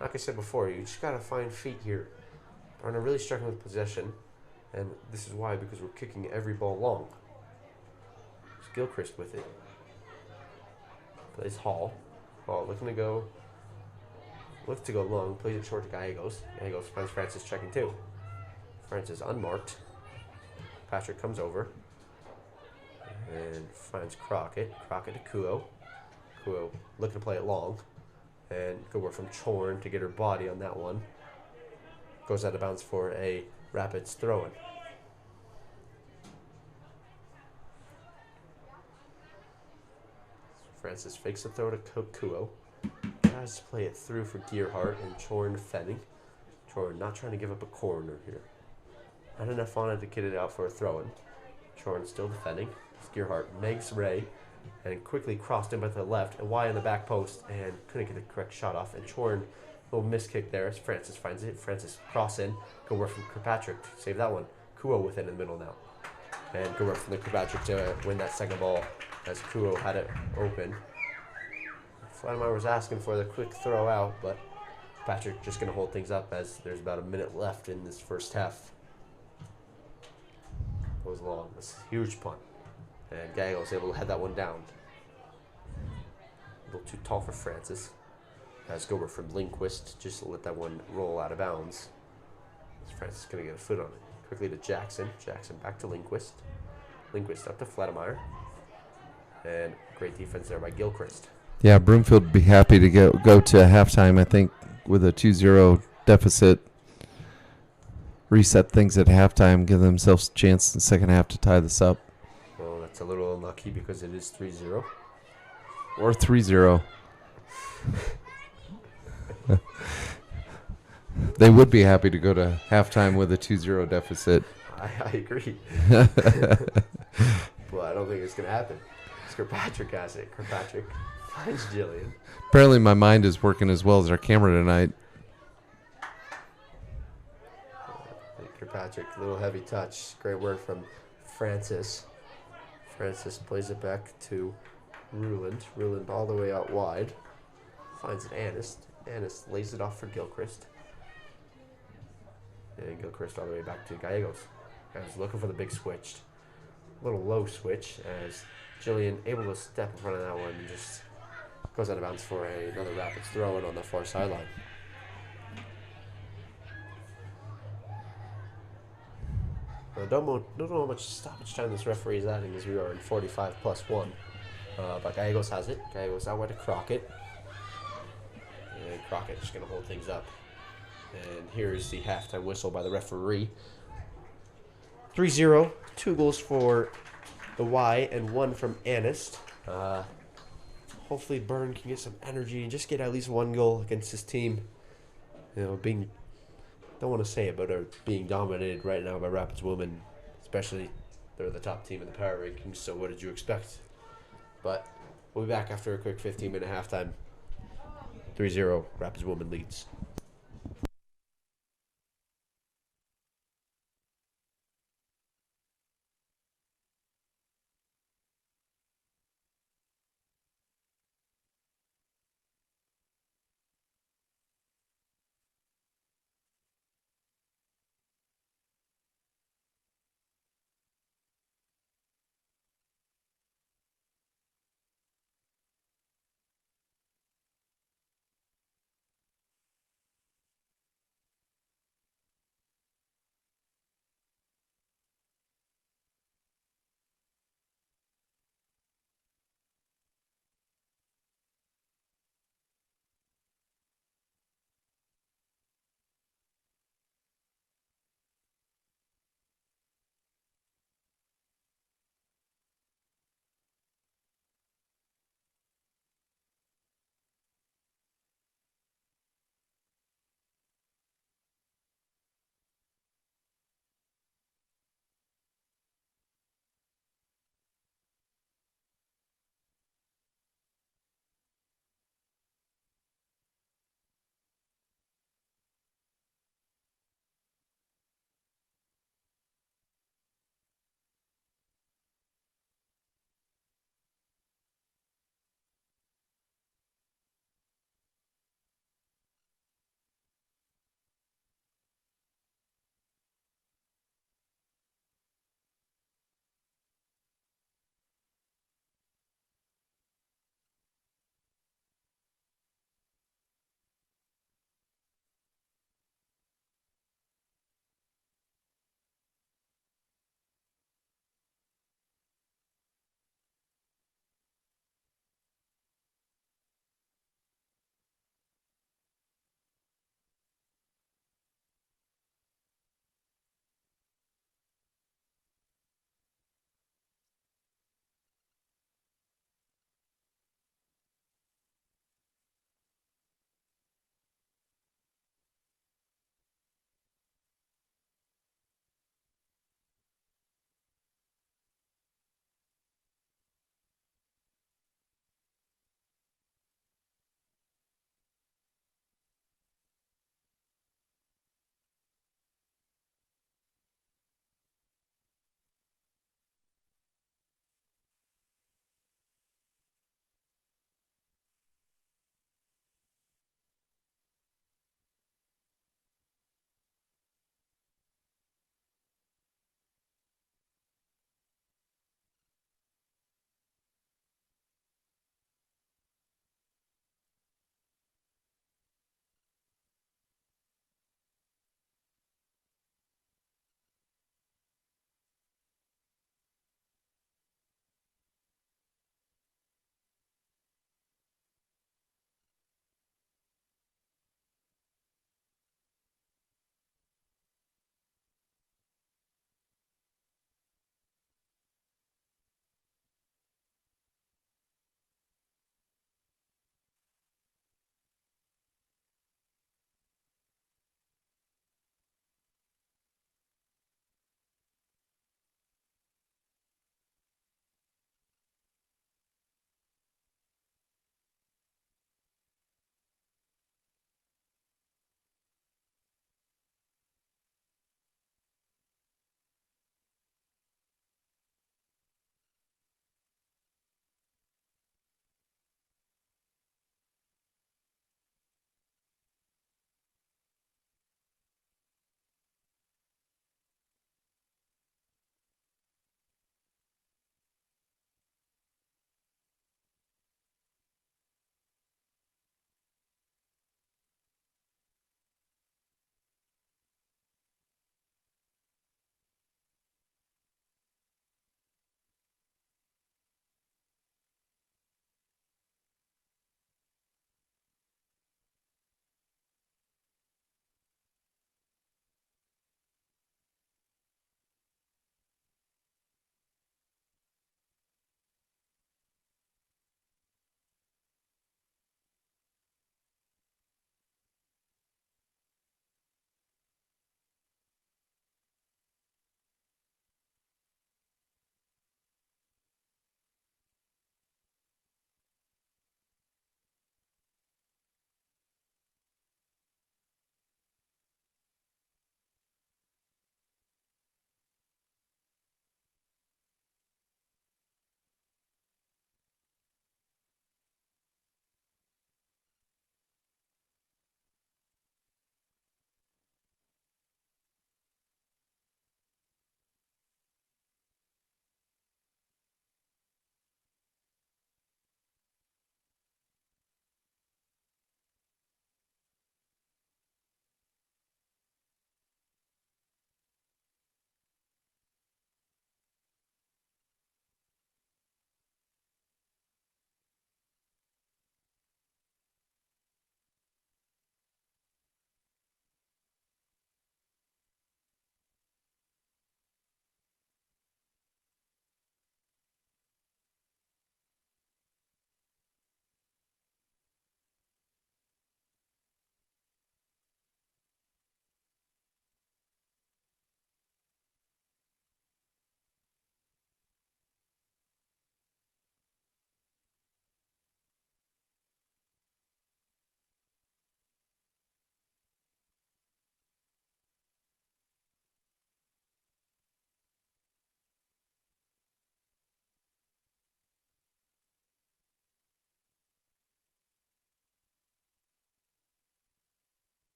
Like I said before, you just got to find feet here. Barn are really struggling with possession, and this is why, because we're kicking every ball long. It's Gilchrist with it. Plays Hall. Hall looking to go. Looks to go long. Plays it short to Gallegos. Gallegos finds Francis checking too. Francis unmarked. Patrick comes over and finds Crockett. Crockett to Kuo. Kuo looking to play it long. And good work from Chorn to get her body on that one. Goes out of bounds for a Rapids throw-in. Francis fakes the throw to Kuo. Tries to play it through for Gearhart and Chorn defending. Chorn not trying to give up a corner here. Not enough on it to get it out for a throw-in. Chorn still defending. Gearhart makes Ray and quickly crossed him by the left and Y in the back post and couldn't get the correct shot off. And Chorn, little miss kick there as Francis finds it. Francis cross in. Good work from Kirkpatrick to save that one. Kuo with it in the middle now. And good work from the Kirkpatrick to win that second ball as Kuo had it open. Flanemeyer was asking for the quick throw out, but Patrick just going to hold things up as there's about a minute left in this first half. Goes long. This huge punt. And Gaggle was able to head that one down. A little too tall for Francis. As go over from Lindquist, just to let that one roll out of bounds. Francis is going to get a foot on it. Quickly to Jackson. Jackson back to Lindquist. Lindquist up to Flanemeyer. And great defense there by Gilchrist. Yeah, Broomfield would be happy to go to halftime, I think, with a 2-0 deficit. Reset things at halftime, give themselves a chance in the second half to tie this up. Well, that's a little unlucky because it is 3-0. Or 3-0. They would be happy to go to halftime with a 2-0 deficit. I agree. Well, I don't think it's going to happen. Kirkpatrick has it. Kirkpatrick finds Jillian. Apparently my mind is working as well as our camera tonight. Kirkpatrick, a little heavy touch. Great work from Francis. Francis plays it back to Ruland. Ruland all the way out wide. Finds it Annis. Annis lays it off for Gilchrist. And Gilchrist all the way back to Gallegos. Guys looking for the big switch. A little low switch as Jillian able to step in front of that one and just goes out of bounds for another Rapids throw-in on the far sideline. Don't know how much stoppage time this referee is adding as we are in 45 plus 1. But Gallegos has it. Gallegos out wide to Crockett. And Crockett just going to hold things up. And here's the halftime whistle by the referee. 3-0. 2 goals for the Y and 1 from Anist. Hopefully Byrne can get some energy and just get at least one goal against his team. Being don't want to say it, but are being dominated right now by Rapids women, especially they're the top team in the power rankings. So what did you expect? But we'll be back after a quick 15-minute halftime. 3-0 Rapids women leads.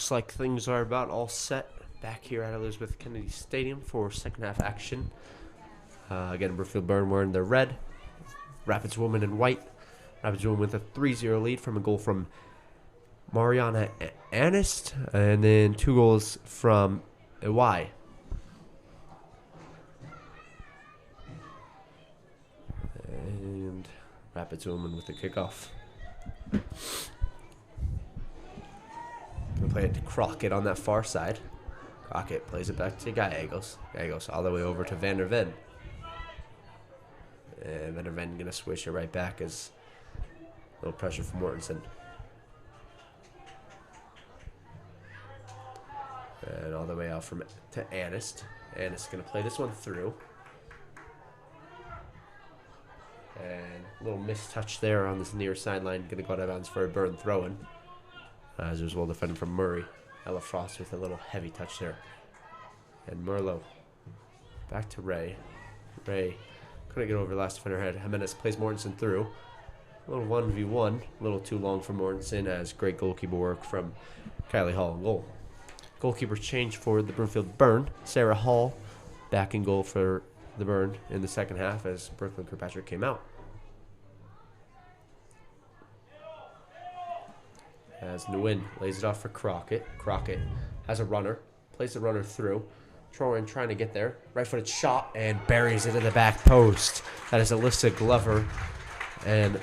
Looks like things are about all set back here at Elizabeth Kennedy Stadium for second half action. Again, Broomfield Burn wearing their red, Rapids Women in white. Rapids Women with a 3-0 lead from a goal from Mariana Anist, and then 2 goals from Iwai. And Rapids Women with the kickoff. Gonna play it to Crockett on that far side. Crockett plays it back to Gallegos. Gallegos all the way over to Van der Ven. And Van der Ven gonna swish it right back as a little pressure from Mortensen. And all the way out to Anist. Anist gonna play this one through. And a little mistouch there on this near sideline. Gonna go out of bounds for a Burn throw-in. As it was well defended from Murray. Ella Frost with a little heavy touch there. And Merlot. Back to Ray. Ray couldn't get over the last defender head. Jimenez plays Mortensen through. A little 1v1. A little too long for Mortensen as great goalkeeper work from Kylie Hall in goal. Goalkeeper change for the Broomfield Burn. Sarah Hall back in goal for the Burn in the second half as Brooklyn Kirkpatrick came out. As Nguyen lays it off for Crockett. Crockett has a runner. Plays the runner through. Troyan trying to get there. Right-footed shot and buries it in the back post. That is Alyssa Glover. And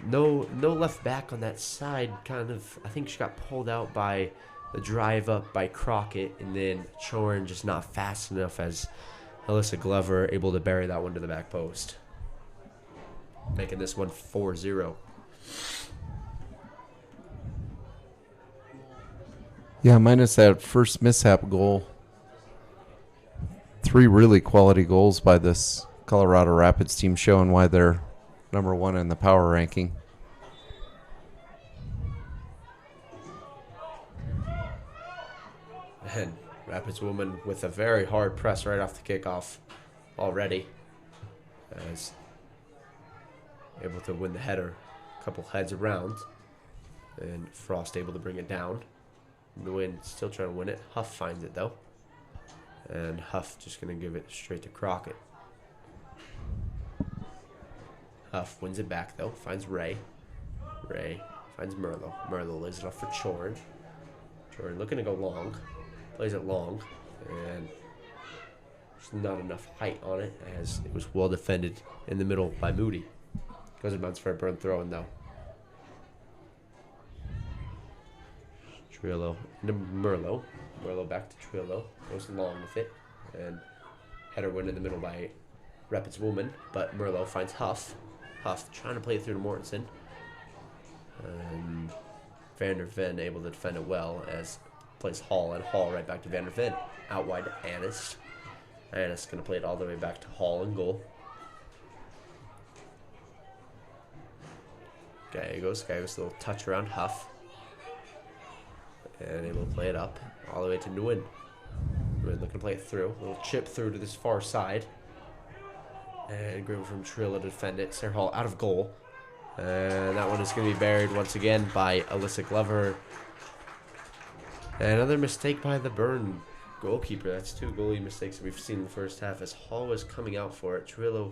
no left back on that side. Kind of, I think she got pulled out by the drive up by Crockett. And then Chorin just not fast enough as Alyssa Glover able to bury that one to the back post. Making this one 4-0. Yeah, minus that first mishap goal. 3 really quality goals by this Colorado Rapids team, showing why they're number 1 in the power ranking. And Rapids woman with a very hard press right off the kickoff already. As able to win the header, a couple heads around. And Frost able to bring it down. Nguyen still trying to win it. Huff finds it though. And Huff just going to give it straight to Crockett. Huff wins it back though. Finds Ray. Ray finds Merlot. Merlot lays it off for Chorin. Chorin looking to go long. Plays it long. And there's not enough height on it as it was well defended in the middle by Moody. Goes and bounce for a Burn throw-in though. Trillo into Merlot. Merlot back to Trillo. Goes long with it. And header win in the middle by Rapids woman. But Merlot finds Huff. Huff trying to play it through to Mortensen. And Van der Ven able to defend it well as plays Hall. And Hall right back to Van der Ven. Out wide to Annis. Annis going to play it all the way back to Hall and goal. Gallegos. Gallegos a little touch around Huff. And able to play it up all the way to Nguyen. Nguyen looking to play it through. A little chip through to this far side. And Grimm from Trillo to defend it. Sarah Hall out of goal. And that one is going to be buried once again by Alyssa Glover. And another mistake by the Burn goalkeeper. That's 2 goalie mistakes that we've seen in the first half as Hall was coming out for it. Trillo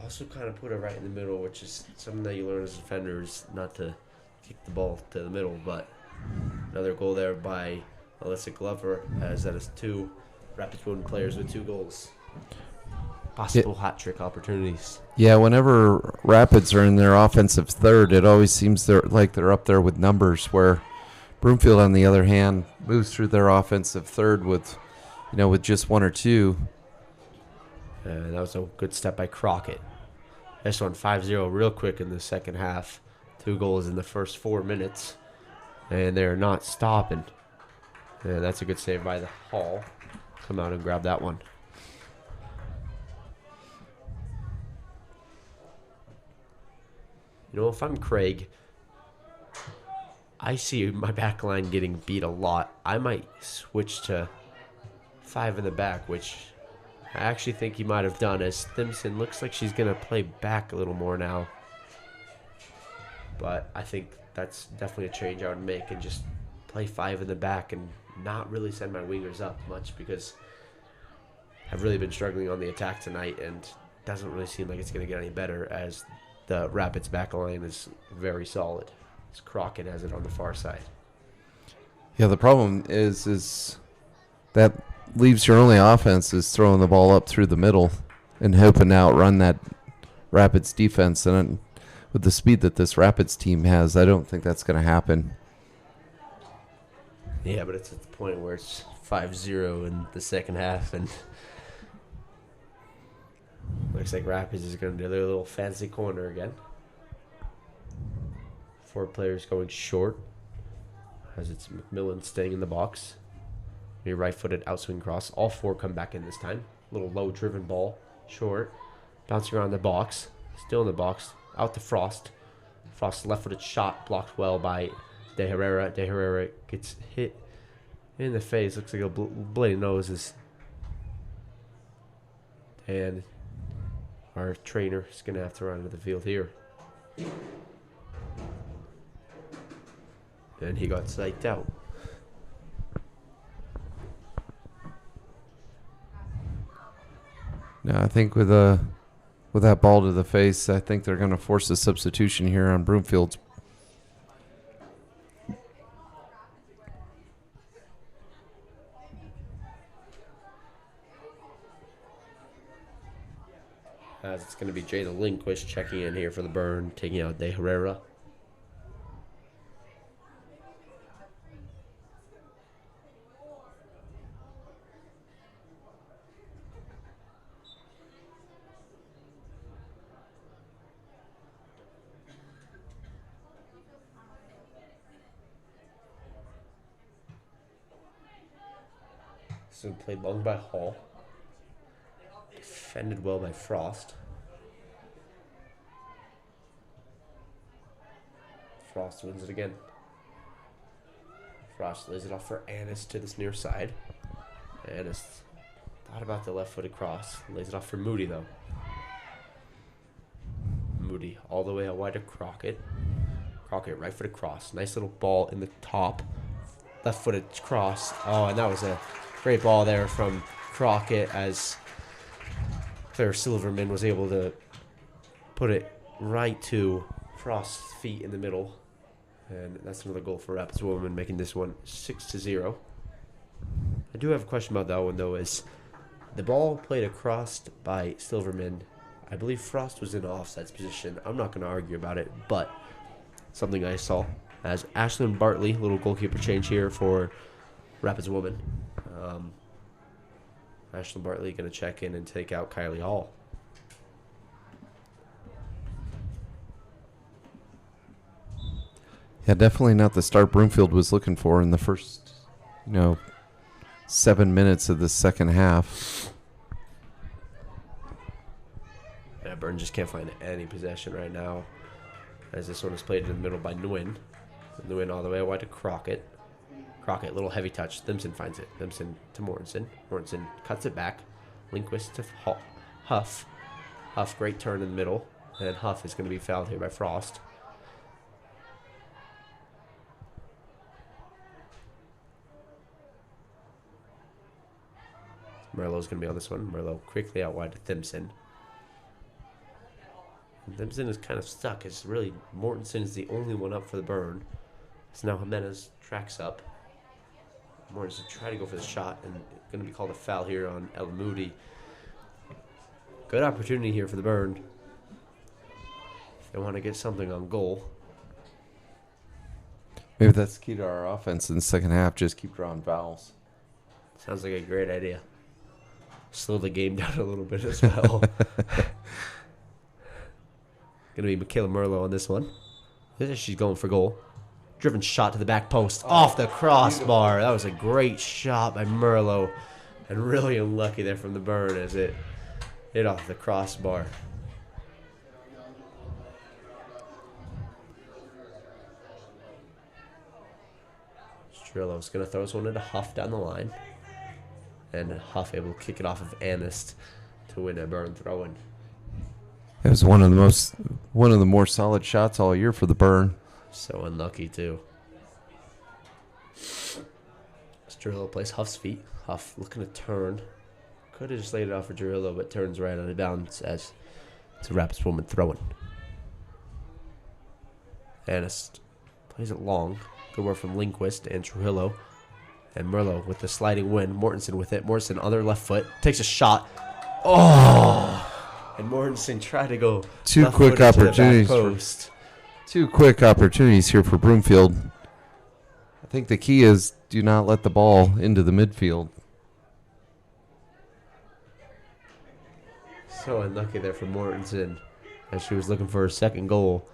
also kind of put it right in the middle, which is something that you learn as a defender is not to kick the ball to the middle, but another goal there by Alyssa Glover, as that is 2 Rapids women players with 2 goals. Possible hat trick opportunities. Yeah, whenever Rapids are in their offensive third, it always seems like they're up there with numbers, where Broomfield, on the other hand, moves through their offensive third with just 1 or 2. And that was a good step by Crockett. This one 5-0 real quick in the second half. 2 goals in the first 4 minutes. And they're not stopping. And that's a good save by the Hall. Come out and grab that one. You know, if I'm Craig, I see my back line getting beat a lot. I might switch to 5 in the back, which I actually think he might have done, as Stimson looks like she's going to play back a little more now. But I think that's definitely a change I would make and just play 5 in the back and not really send my wingers up much because I've really been struggling on the attack tonight and doesn't really seem like it's going to get any better as the Rapids back line is very solid. As Crockett has it on the far side. Yeah, the problem is that leaves your only offense is throwing the ball up through the middle and hoping to outrun that Rapids defense. And with the speed that this Rapids team has, I don't think that's going to happen. Yeah, but it's at the point where it's 5-0 in the second half, and looks like Rapids is going to do their little fancy corner again. 4 players going short, as it's McMillan staying in the box. A right-footed outswing cross. All 4 come back in this time. Little low-driven ball, short, bouncing around the box, still in the box, out to Frost. Frost's left-footed shot blocked well by De Herrera. De Herrera gets hit in the face. Looks like a bloody nose. And our trainer is going to have to run into the field here. And he got psyched out. No, I think with that ball to the face, I think they're going to force a substitution here on Broomfield's. As it's going to be Jada Lindquist checking in here for the Burn, taking out De Herrera. So played long by Hall. Defended well by Frost. Frost wins it again. Frost lays it off for Annis to this near side. Annis thought about the left-footed cross. Lays it off for Moody, though. Moody all the way out wide to Crockett. Crockett right-footed cross. Nice little ball in the top. Left-footed cross. Oh, and that was a great ball there from Crockett as Claire Silverman was able to put it right to Frost's feet in the middle. And that's another goal for Rapids Women, making this one 6-0. I do have a question about that one, though, is the ball played across by Silverman. I believe Frost was in an offsides position. I'm not going to argue about it, but something I saw. As Ashlyn Bartley, little goalkeeper change here for Rapids Women. Ashlyn Bartley going to check in and take out Kylie Hall. Yeah, definitely not the start Broomfield was looking for in the first, 7 minutes of the second half. Yeah, Burn just can't find any possession right now, as this one is played in the middle by Nguyen. Nguyen all the way wide to Crockett. Crockett, little heavy touch. Thimpson finds it. Thimpson to Mortensen. Mortensen cuts it back. Lindquist to Huff. Huff, great turn in the middle. And Huff is going to be fouled here by Frost. Merlot's going to be on this one. Merlot quickly out wide to Thimpson. And Thimpson is kind of stuck. It's really Mortensen is the only one up for the Burn. So now Jimenez tracks up. Mortensen try to go for the shot, and going to be called a foul here on El Moody. Good opportunity here for the Burn. If they want to get something on goal. Maybe that's the key to our offense in the second half. Just keep drawing fouls. Sounds like a great idea. Slow the game down a little bit as well. Going to be Michaela Merlot on this one. She's going for goal. Driven shot to the back post. Off the crossbar. That was a great shot by Merlot. And really unlucky there from the Burn as it hit off the crossbar. Strillo's going to throw this one into Huff down the line. And Huff able to kick it off of Annis to win a Burn throw-in. It was one of One of the more solid shots all year for the Burn. So unlucky, too. Cirillo plays Huff's feet. Huff looking to turn. Could have just laid it off for Cirillo, but turns right out of bounds as it's a Rapids woman throwing. Annis plays it long. Good work from Lindquist and Trujillo. And Merlot with the sliding win. Mortensen with it. Mortensen on their left foot. Takes a shot. Oh! And Mortensen tried to go Two quick opportunities. Post. Two quick opportunities here for Broomfield. I think the key is do not let the ball into the midfield. So unlucky there for Mortensen as she was looking for her second goal.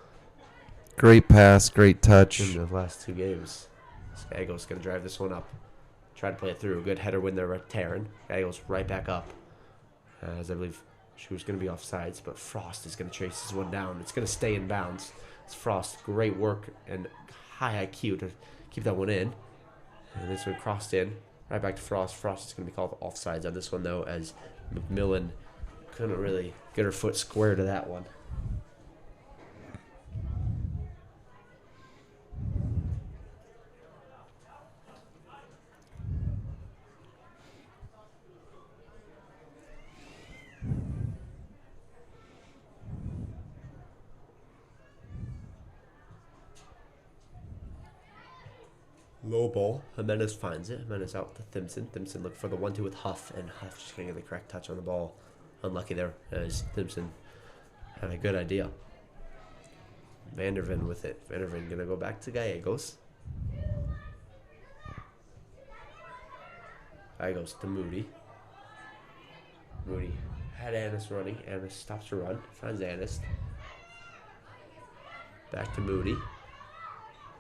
Great pass, great touch. In the last two games. Gallegos going to drive this one up. Try to play it through. Good header win there by Taryn. Gallegos right back up. As I believe she was going to be offsides, but Frost is going to chase this one down. It's going to stay in bounds. It's Frost. Great work and high IQ to keep that one in. And this one crossed in. Right back to Frost. Frost is going to be called offsides on this one, though, as McMillan couldn't really get her foot square to that one. Low ball. Jimenez finds it. Jimenez out to Thimpson. Thimpson looked for the 1-2 with Huff, and Huff just can't get the correct touch on the ball. Unlucky there, as Thimpson had a good idea. Vanderven with it. Vanderven going to go back to Gallegos. Gallegos to Moody. Moody had Annis running. Annis stops her run. Finds Annis. Back to Moody.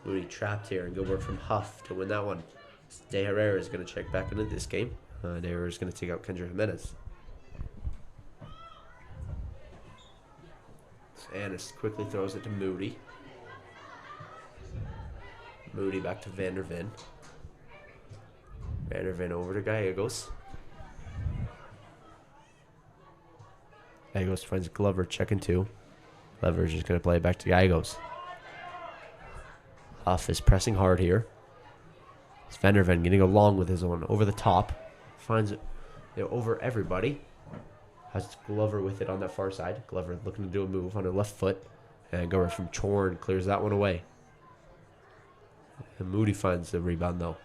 Moody trapped here, and good work from Huff to win that one. De Herrera is going to check back into this game. De Herrera is going to take out Kendra Jimenez. So Annis quickly throws it to Moody. Moody back to Vanderven. Vanderven over to Gallegos. Gallegos finds Glover checking two. Glover's just going to play it back to Gallegos. Huff is pressing hard here. It's Vanderven getting along with his own over the top. Finds it over everybody. Has Glover with it on that far side. Glover looking to do a move on her left foot. And Glover from Chorn clears that one away. And Moody finds the rebound though.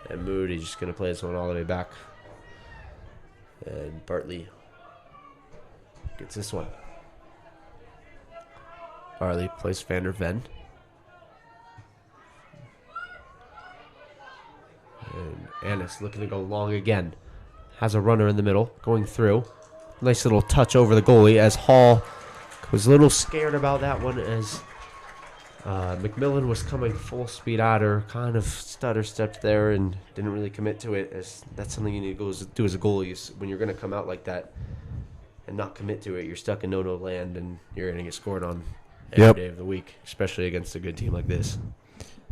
And Moody's just going to play this one all the way back. And Bartley gets this one. Bartley plays Vanderven. And Annis looking to go long again. Has a runner in the middle, going through. Nice little touch over the goalie as Hall was a little scared about that one as McMillan was coming full speed at her. Kind of stutter stepped there and didn't really commit to it. As that's something you need to do as a goalie. When you're going to come out like that and not commit to it, you're stuck in no-no land and you're going to get scored on every day of the week, especially against a good team like this.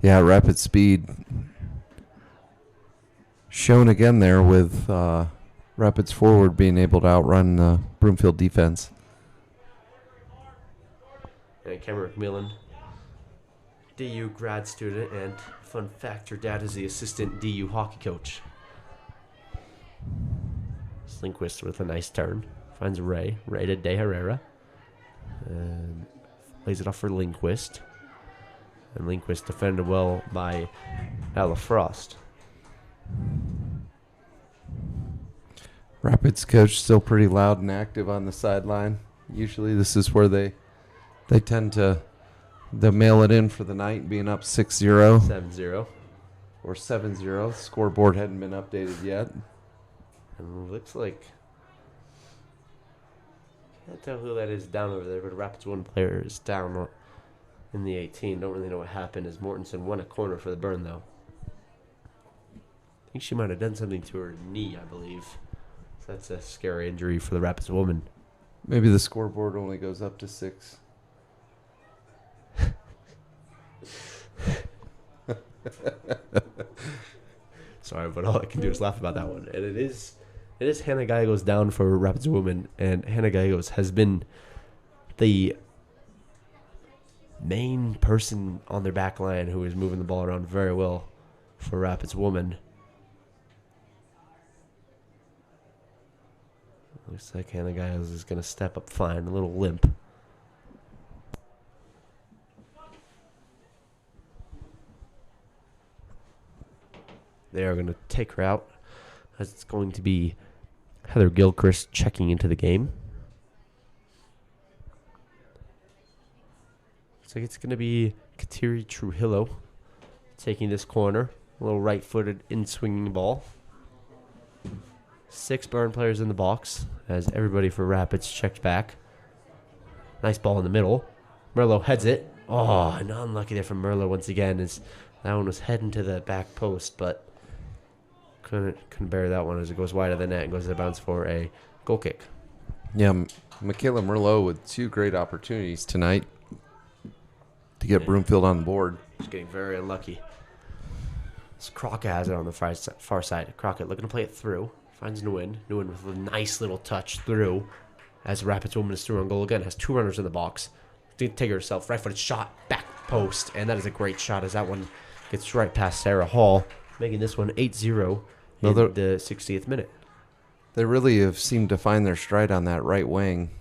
Yeah, rapid speed. Shown again there with Rapids forward being able to outrun the Broomfield defense. And Cameron McMillan, DU grad student, and fun fact, her dad is the assistant DU hockey coach. Lindquist with a nice turn. Finds Ray to De Herrera. And lays it off for Lindquist. And Lindquist defended well by Ella Frost. Rapids coach still pretty loud and active on the sideline. Usually this is where they tend to mail it in for the night, being up 6-0. 7-0. Or 7-0. Scoreboard hadn't been updated yet. And looks like, can't tell who that is down over there, but Rapids one player is down in the 18. Don't really know what happened as Mortensen won a corner for the Burn though. I think she might have done something to her knee, I believe. So that's a scary injury for the Rapids woman. Maybe the scoreboard only goes up to 6. Sorry, but all I can do is laugh about that one. And it is Hannah Gallegos down for Rapids woman, and Hannah Gallegos has been the main person on their back line who is moving the ball around very well for Rapids woman. Looks like Hannah Giles is going to step up fine, a little limp. They are going to take her out. It's going to be Heather Gilchrist checking into the game. Looks like it's going to be Kateri Trujillo taking this corner. A little right-footed in-swinging ball. 6 Burn players in the box as everybody for Rapids checked back. Nice ball in the middle. Merlot heads it. Oh, and unlucky there from Merlot once again. That one was heading to the back post, but couldn't bury that one as it goes wide of the net and goes to the bounce for a goal kick. Yeah, Michaela Merlot with 2 great opportunities tonight to get Broomfield on the board. She's getting very unlucky. So Crockett has it on the far side. Crockett looking to play it through. Finds Nguyen. Nguyen with a nice little touch through. As Rapids woman is through on goal again. Has 2 runners in the box. Didn't take herself. Right-footed shot. Back post. And that is a great shot as that one gets right past Sarah Hall. Making this one 8-0 in the 60th minute. They really have seemed to find their stride on that right wing.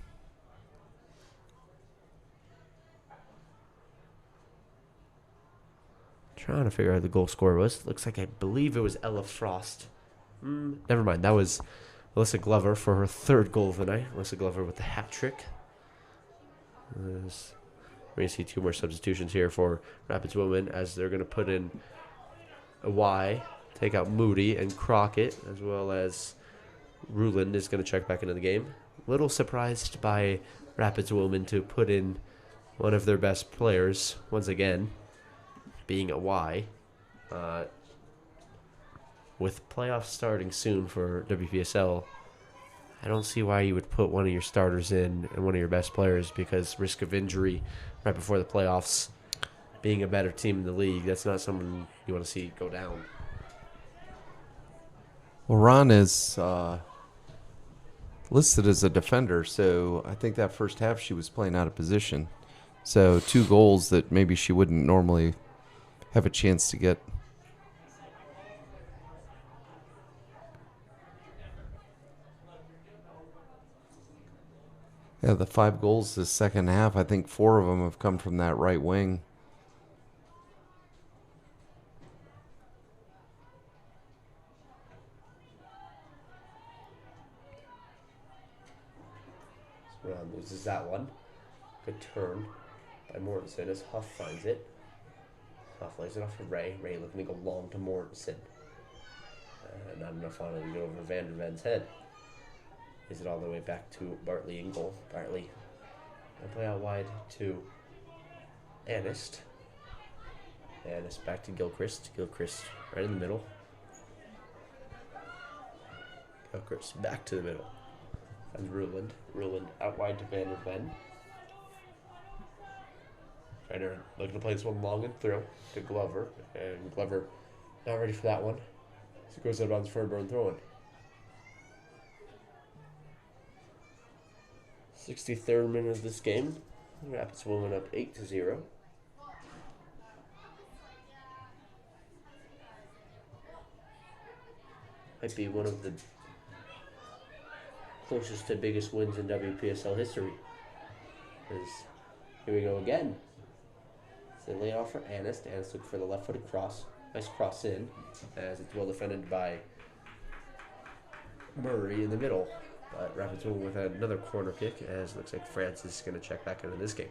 Trying to figure out who the goal scorer was. Looks like I believe it was Ella Frost. Never mind. That was Alyssa Glover for her 3rd goal of the night. Alyssa Glover with the hat trick. We're going to see 2 more substitutions here for Rapids women as they're going to put in a Y, take out Moody and Crockett, as well as Ruland is going to check back into the game. Little surprised by Rapids women to put in one of their best players once again, being a Y. With playoffs starting soon for WPSL, I don't see why you would put one of your starters in and one of your best players, because risk of injury right before the playoffs, being a better team in the league, that's not someone you want to see go down. Well, Ron is listed as a defender, so I think that first half she was playing out of position. So 2 goals that maybe she wouldn't normally have a chance to get. Yeah, the 5 goals this second half, I think 4 of them have come from that right wing. Round loses that one. Good turn by Mortensen as Huff finds it. Huff lays it off to Ray. Ray looking to go long to Mortensen. Not enough on it to get over Vanderven's head. Is it all the way back to Bartley in goal? Bartley. And play out wide to Anist. Anist back to Gilchrist. Gilchrist right in the middle. Gilchrist back to the middle. Finds Ruland. Ruland out wide to Vanderven. Trainer looking to play this one long and through to Glover. And Glover not ready for that one. So goes out on his Fernburn throw-in. 63rd minute of this game. Rapids women up 8-0. Might be one of the closest to biggest wins in WPSL history. Because here we go again. So they lay off for Anist. Anist looking for the left-footed cross. Nice cross in, as it's well defended by Murray in the middle. But Rapids will with another corner kick, as it looks like Francis is going to check back into this game.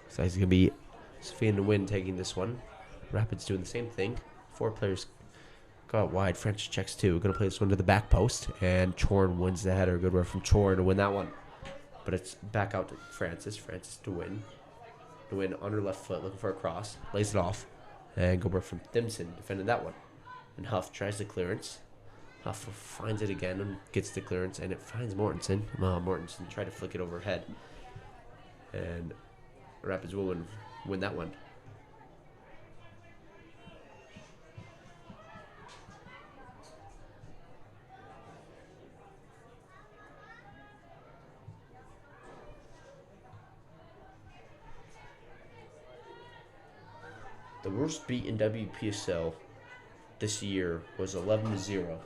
So it's going to be Sophia Nguyen taking this one. Rapids doing the same thing. 4 players go out wide. French checks 2. Going to play this one to the back post. And Chorn wins the header. Good work from Chorn to win that one. But it's back out to Francis. Francis to win. To win on her left foot. Looking for a cross. Lays it off. And good work from Thimson. Defended that one. And Huff tries the clearance. Huff finds it again and gets the clearance, and it finds Mortensen. Mortensen tried to flick it overhead, and Rapids will win that one. The worst beat in WPSL this year was 11-0.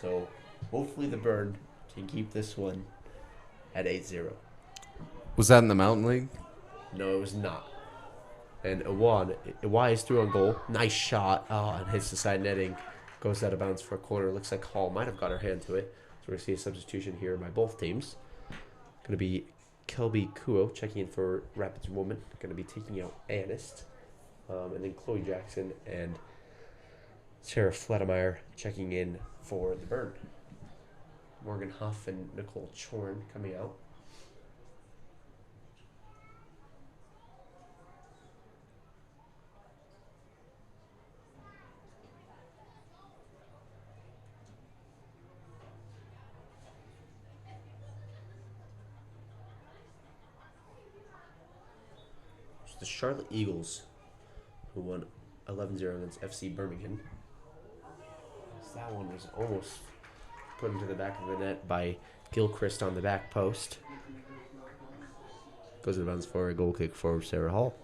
So hopefully the Burn can keep this one at 8-0. Was that in the Mountain League? No, it was not. And Iwai is through on goal. Nice shot. Oh, and hits the side netting. Goes out of bounds for a corner. Looks like Hall might have got her hand to it. So we're going to see a substitution here by both teams. Going to be Kelby Kuo checking in for Rapids Woman. Going to be taking out Anist. And then Chloe Jackson and Sarah Flettemeyer checking in for the Burn. Morgan Huff and Nicole Chorn coming out. The Charlotte Eagles, who won 11-0 against FC Birmingham. That one was almost put into the back of the net by Gilchrist on the back post. Goes to bounds for a goal kick for Sarah Hall.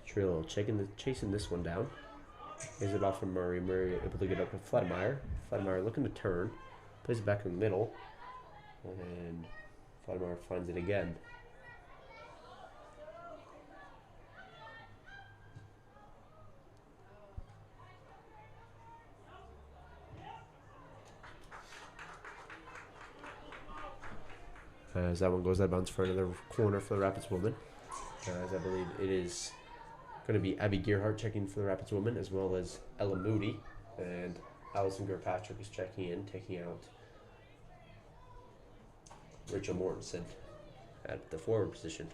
Trillo chasing this one down. Gives it off from Murray. Murray able to get up to Flettemeyer. Flettemeyer looking to turn. Plays it back in the middle. And Flettemeyer finds it again. As that one goes out of bounds for another corner for the Rapids woman. As I believe it is going to be Abby Gearhart checking for the Rapids woman, as well as Ella Moody. And Allison Kirkpatrick is checking in, taking out Rachel Mortensen at the forward position.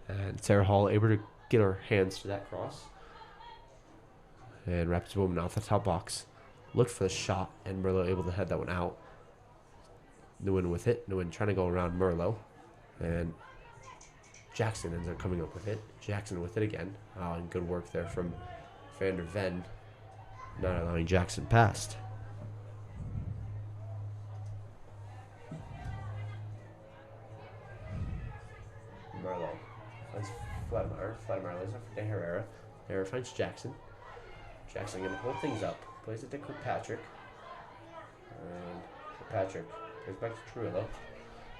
And Sarah Hall able to get her hands to that cross. And Rapids woman off the top box. Looked for the shot, and Merlot able to head that one out. Nguyen with it. Nguyen trying to go around Merlot. And Jackson ends up coming up with it. Jackson with it again. Oh, and good work there from Van der Ven. Not allowing Jackson past. Merlot finds Flettemeyer. Flettemeyer lays off for De Herrera. De Herrera finds Jackson. Jackson going to hold things up. Plays it to Kirkpatrick. And Kirkpatrick goes back to Trujillo.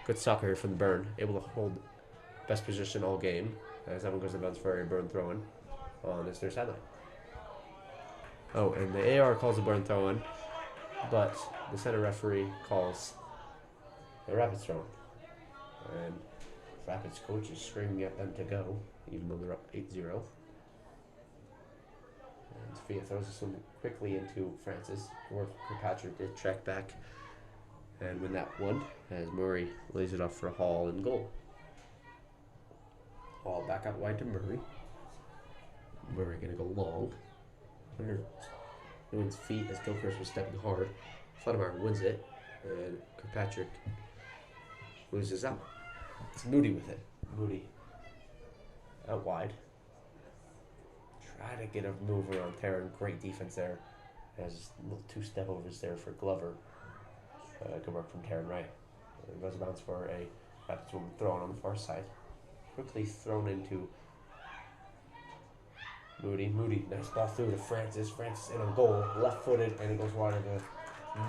Good soccer here from the Burn. Able to hold best position all game. As that one goes to bounce for a Burn throw-in on this near sideline. Oh, and the AR calls a Burn throw-in, but the center referee calls a Rapids throw-in. And Rapids coach is screaming at them to go, even though they're up 8-0. And Sophia throws this one quickly into Francis. Or Kirkpatrick did track back and win that one as Murray lays it off for Hall and goal. Hall back out wide to Murray. Murray gonna go long. Under Nguyen's feet as Gilchrist was stepping hard. Flettemeyer wins it, and Kirkpatrick loses out. It's Moody with it. Moody out wide. Try to get a move around Taryn. Great defense there. Has little two step overs there for Glover. Good work from Taryn Wright. It goes bounce for a Rapids woman thrown on the far side. Quickly thrown into Moody. Moody, nice ball through to Francis. Francis in on goal, left footed, and it goes wide of the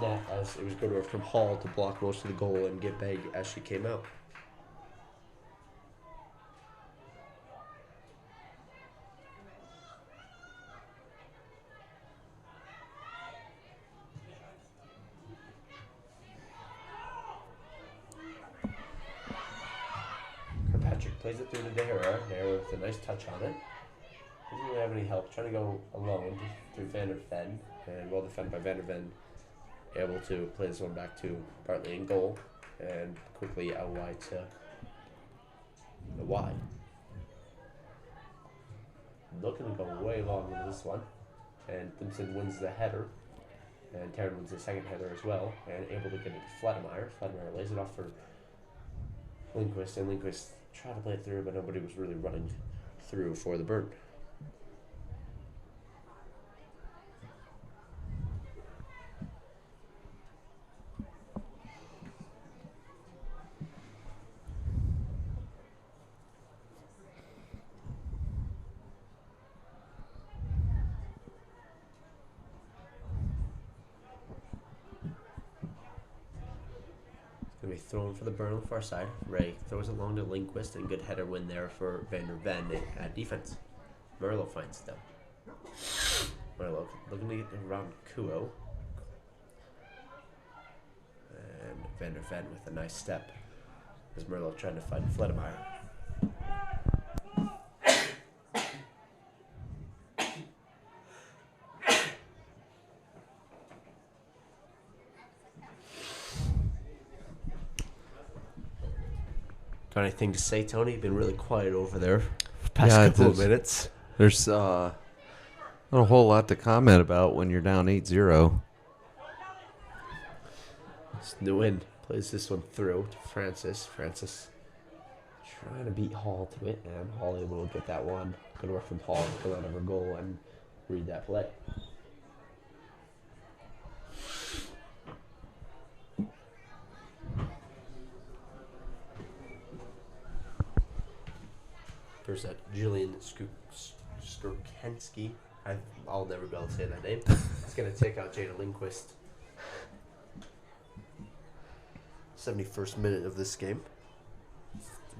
net as it was good work from Hall to block most of the goal and get big as she came out. plays it through to De Herrera. De Herrera with a nice touch on it. Doesn't really have any help. Trying to go alone through Van der Ven. And well defended by Van der Ven. Able to play this one back to Bartley in goal. And quickly out wide to the wide. Looking to go way long into this one. And Simpson wins the header. And Taryn wins the second header as well. And able to get it to Fledemeyer. Fledemeyer lays it off for Lindquist. And Lindquist tried to play it through, but nobody was really running through for the Burn. Going to be thrown for the Burn on the far side. Ray throws it long to Lindquist, and good header win there for Van der Ven at defense. Merlo finds it though. Merlo looking to get around Kuo. And Van der Ven with a nice step as Merlo trying to find Fledemeyer. Got anything to say, Tony? You've been really quiet over there for the past couple of minutes. There's not a whole lot to comment about when you're down 8-0. Nguyen plays this one through to Francis. Francis trying to beat Hall to it, and Hall able to get that one. Good work from Hall to pull out of her goal and read that play. There's that Jillian Skurkensky. I'll never be able to say that name. It's going to take out Jada Lindquist. 71st minute of this game.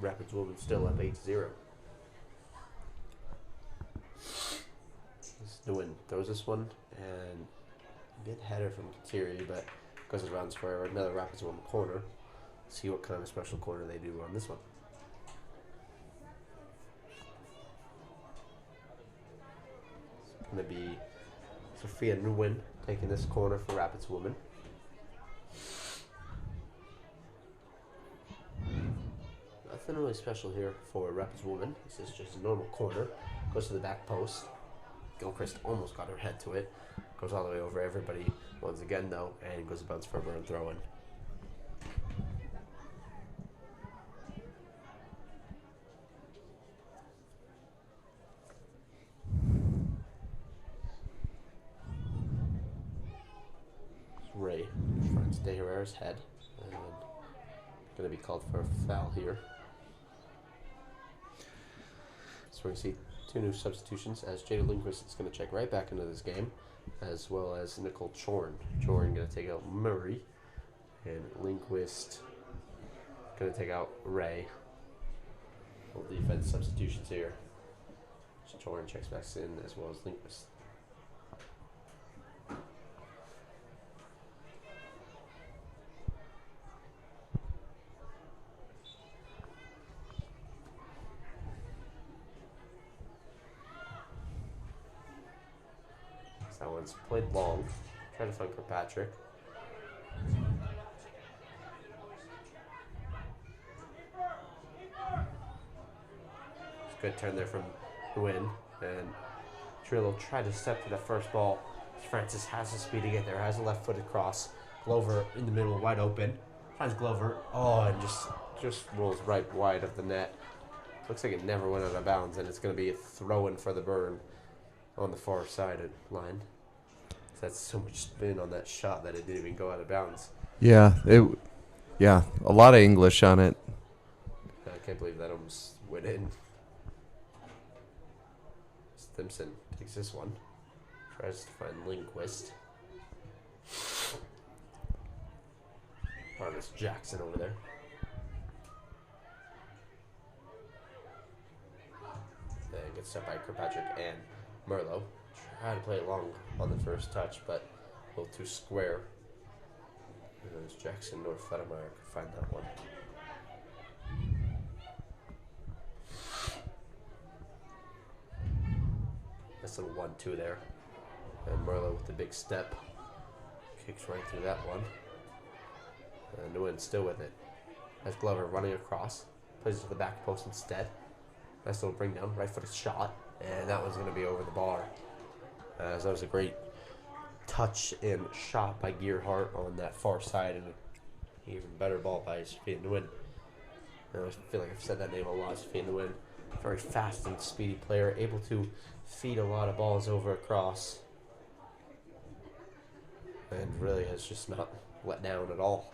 Rapids woman still up 8-0. Nguyen throws this one, and a good header from Kateri, but goes around square. Another Rapids woman corner. See what kind of special corner they do on this one. Going to be Sophia Nguyen taking this corner for Rapids woman. Nothing really special here for Rapids woman. This is just a normal corner. Goes to the back post. Gilchrist almost got her head to it. Goes all the way over everybody once again though, and goes to bounce for a Burn throw in. Ray finds De Herrera's head, and going to be called for a foul here. So we're going to see two new substitutions as Jada Lindquist is going to check right back into this game, as well as Nicole Chorn. Chorn going to take out Murray, and Lindquist going to take out Ray. Full defense substitutions here. Chorn checks back in as well as Lindquist. That one's played long. Trying to find Kirkpatrick. Good turn there from Nguyen. And Trillo tried to step to the first ball. Francis has the speed to get there. Has a left-footed cross. Glover in the middle, wide open. Finds Glover. Oh, and just rolls right wide of the net. Looks like it never went out of bounds, and it's going to be a throw-in for the Burn on the far side line. That's so much spin on that shot that it didn't even go out of bounds. Yeah, a lot of English on it. I can't believe that almost went in. Stimson takes this one. Tries to find Lindquist. Marcus Jackson over there. Then gets set by Kirkpatrick and Merlo. Tried to play it long on the first touch, but a little too square. And there's Jackson or Fledemeyer could find that one. Nice little 1-2 there. And Merlo with the big step. Kicks right through that one. And Nguyen still with it. Has Glover running across. Plays it to the back post instead. Nice little bring down. Right footed shot. And that one's going to be over the bar. As that was a great touch and shot by Gearhart on that far side. And an even better ball by Sophia Nguyen. I feel like I've said that name a lot. Sophia Nguyen. Very fast and speedy player. Able to feed a lot of balls over across. And really has just not let down at all.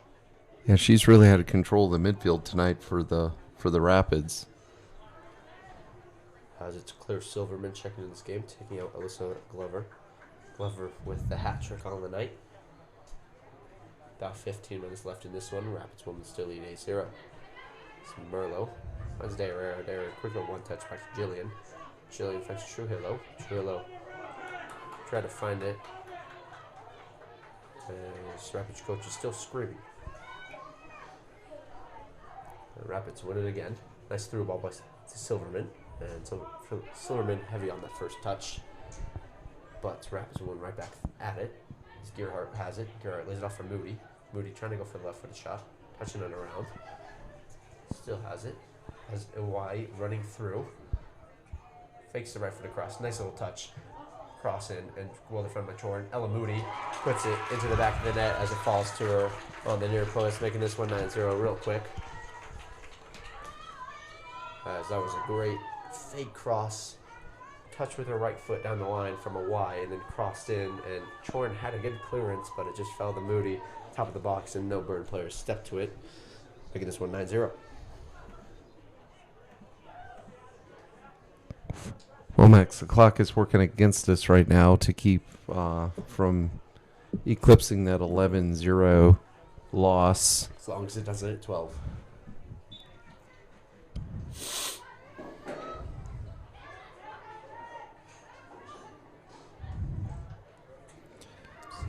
Yeah, she's really had control of the midfield tonight for the Rapids. As it's Claire Silverman checking in this game, taking out Alyssa Glover. Glover with the hat trick on the night. About 15 minutes left in this one. Rapids women still lead 8-0. It's Merlo. Finds De Herrera. De Herrera quick one touch back to Jillian. Jillian finds Trujillo. Trujillo tried to find it. This Rapids coach is still screaming. And Rapids win it again. Nice through ball by Silverman. And so Silverman heavy on that first touch. But Rapids win right back at it. As Gearhart has it. Gearhart lays it off for Moody. Moody trying to go for the left footed shot. Touching it around. Still has it. Has Iwai running through. Fakes the right foot across. Nice little touch. Cross in and well defended by Torn. Ella Moody puts it into the back of the net as it falls to her on the near post, making this one 9-0 real quick. As that was a great fake cross. Touch with her right foot down the line from a Y and then crossed in. And Torn had a good clearance, but it just fell to Moody, top of the box, and no Burn players stepped to it, making this one 9-0. Well, Max, the clock is working against us right now to keep from eclipsing that 11-0 loss. As long as it doesn't hit 12.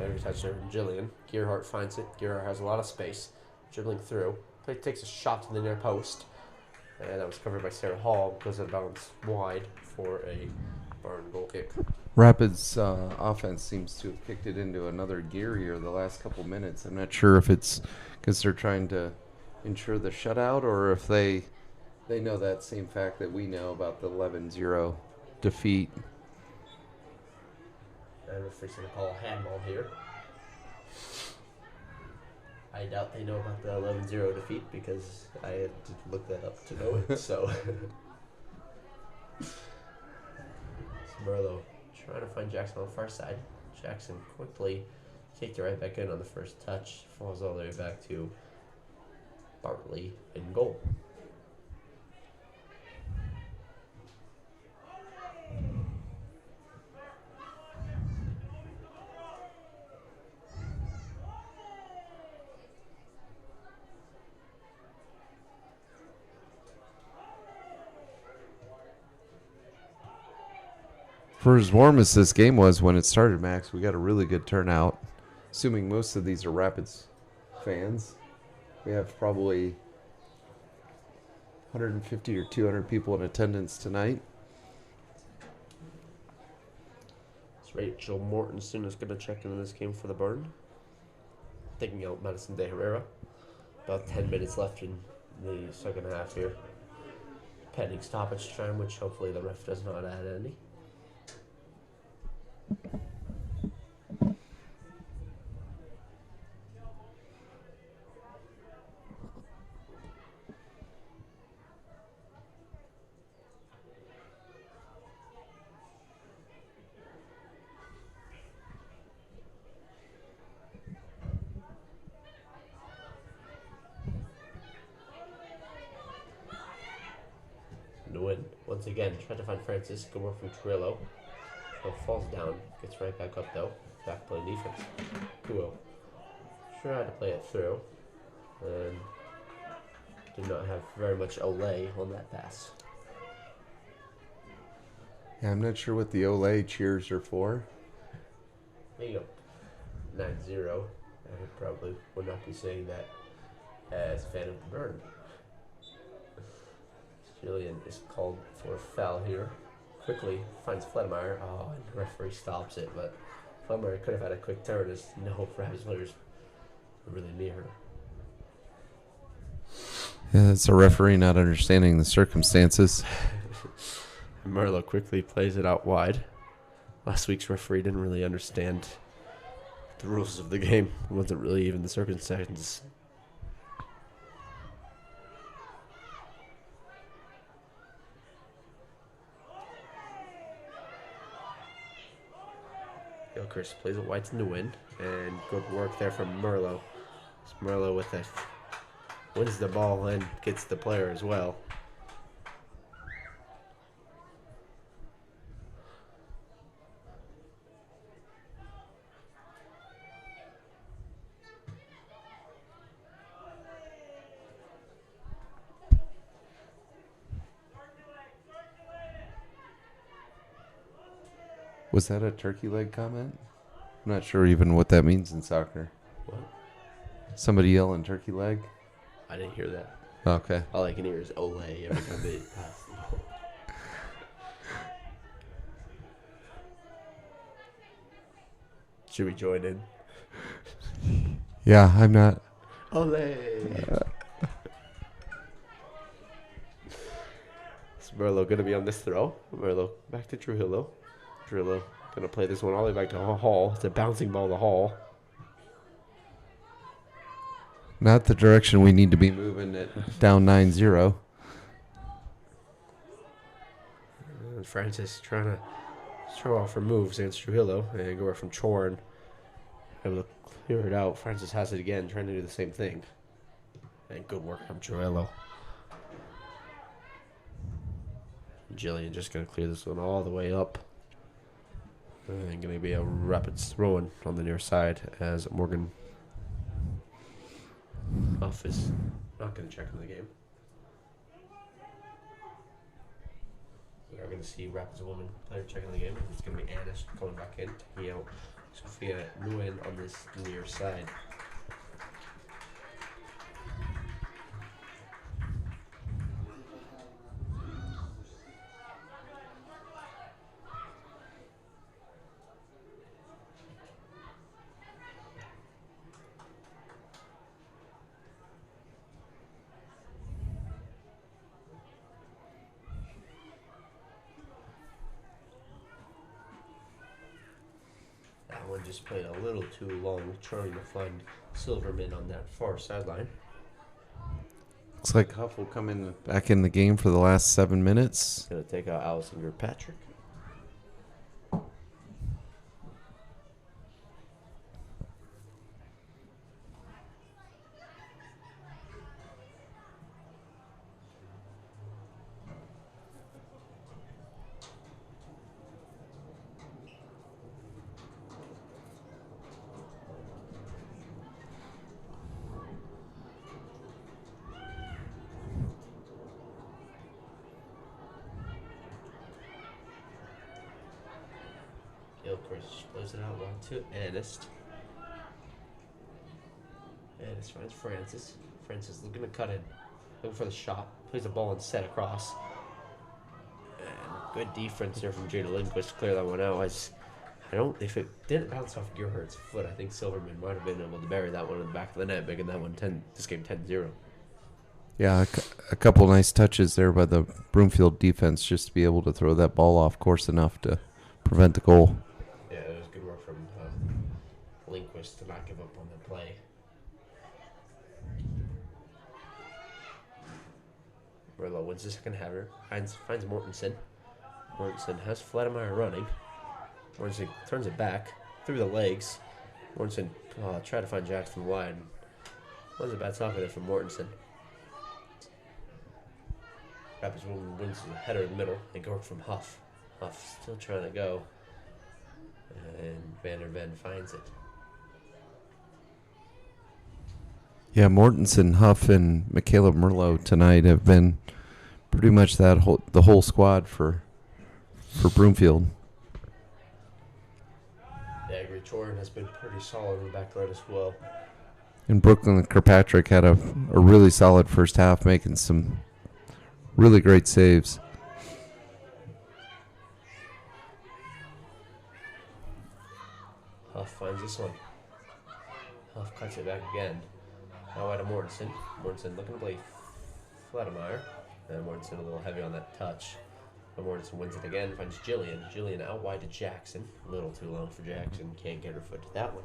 Every touch there from Jillian. Gearhart finds it. Gearhart has a lot of space. Dribbling through. Play takes a shot to the near post. And that was covered by Sarah Hall. Goes out of bounds wide for a Burn goal kick. Rapids offense seems to have kicked it into another gear here the last couple minutes. I'm not sure if it's because they're trying to ensure the shutout or if they know that same fact that we know about the 11-0 defeat. And we're fixing to call a handball here. I doubt they know about the 11-0 defeat because I had to look that up to know it. So Merlo trying to find Jackson on the far side. Jackson quickly kicked it right back in on the first touch. Falls all the way back to Bartley in goal. For as warm as this game was when it started, Max, we got a really good turnout. Assuming most of these are Rapids fans. We have probably 150 or 200 people in attendance tonight. So Rachel Mortensen is going to check into this game for the Burn. Taking out Madison De Herrera. About 10 minutes left in the second half here. Pending stoppage time, which hopefully the ref does not add any. Nguyen once again trying to find Francis. Good work from Trillo. Falls down, gets right back up though. Back play defense. Kuo tried to play it through and did not have very much Olay on that pass. Yeah, I'm not sure what the Olay cheers are for. There you go. 9-0. I probably would not be saying that as a fan of the Burn. Jillian is called for a foul here. quickly finds Fledmeyer. Oh, and the referee stops it, but Fledmeyer could have had a quick turn as no Rapids players were really near. Yeah, it's a referee not understanding the circumstances. Merlot quickly plays it out wide. Last week's referee didn't really understand the rules of the game. It wasn't really even the circumstances. Gilchrist plays it wide to win, and good work there from Merlot. Merlot with that wins the ball and gets the player as well. Was that a turkey leg comment? I'm not sure even what that means in soccer. What? Somebody yelling turkey leg? I didn't hear that. Okay. All I can hear is Olay every time they pass the ball. Should we join in? Yeah, I'm not. Olay! Is Merlot going to be on this throw? Merlot back to Trujillo. Trujillo going to play this one all the way back to Hall. It's a bouncing ball to Hall. Not the direction we need to be moving it down 9-0. Francis trying to throw off her moves against Trujillo and go from Chorn. Able to clear it out. Francis has it again, trying to do the same thing. And good work from Trujillo. Jillian just going to clear this one all the way up. And going to be a Rapids throw-in on the near side as Morgan Huff is not going to check in the game. We are going to see Rapids woman player checking the game. It's going to be Annis coming back in. Tahio, Sophia Nguyen on this near side. That one just played a little too long, trying to find Silverman on that far sideline. Looks like Huff will come in back in the game for the last 7 minutes. Gonna take out Allison Kirkpatrick. Gilchrist plays it out long to Annis. Annis finds Francis. Francis looking to cut in. Looking for the shot. Plays the ball and set across. And good defense there from Jada Lindquist to clear that one out. If it didn't bounce off Gerhardt's foot, I think Silverman might have been able to bury that one in the back of the net, making that one this game 10-0. Yeah, a couple nice touches there by the Broomfield defense just to be able to throw that ball off course enough to prevent the goal. Yeah, it was good work from Lindquist to not give up on the play. Merlot wins the second half. Finds Mortensen. Mortensen has Flademeyer running. Mortensen turns it back through the legs. Mortensen tried to find Jackson wide. Wasn't a bad tackle there from Mortensen. Rapids wins the header in the middle and go from Huff. Huff still trying to go. And Van der Ven finds it. Yeah, Mortensen, Huff, and Michaela Merlot tonight have been pretty much the whole squad for Broomfield. Yeah, I agree. Chorin has been pretty solid in the backline as well. And Brooklyn Kirkpatrick had a really solid first half, making some really great saves. Huff finds this one. Huff cuts it back again. Now out of Mortensen. Mortensen looking to play Flademeyer. And Mortensen a little heavy on that touch. But Mortensen wins it again, finds Jillian. Jillian out wide to Jackson. A little too long for Jackson. Can't get her foot to that one.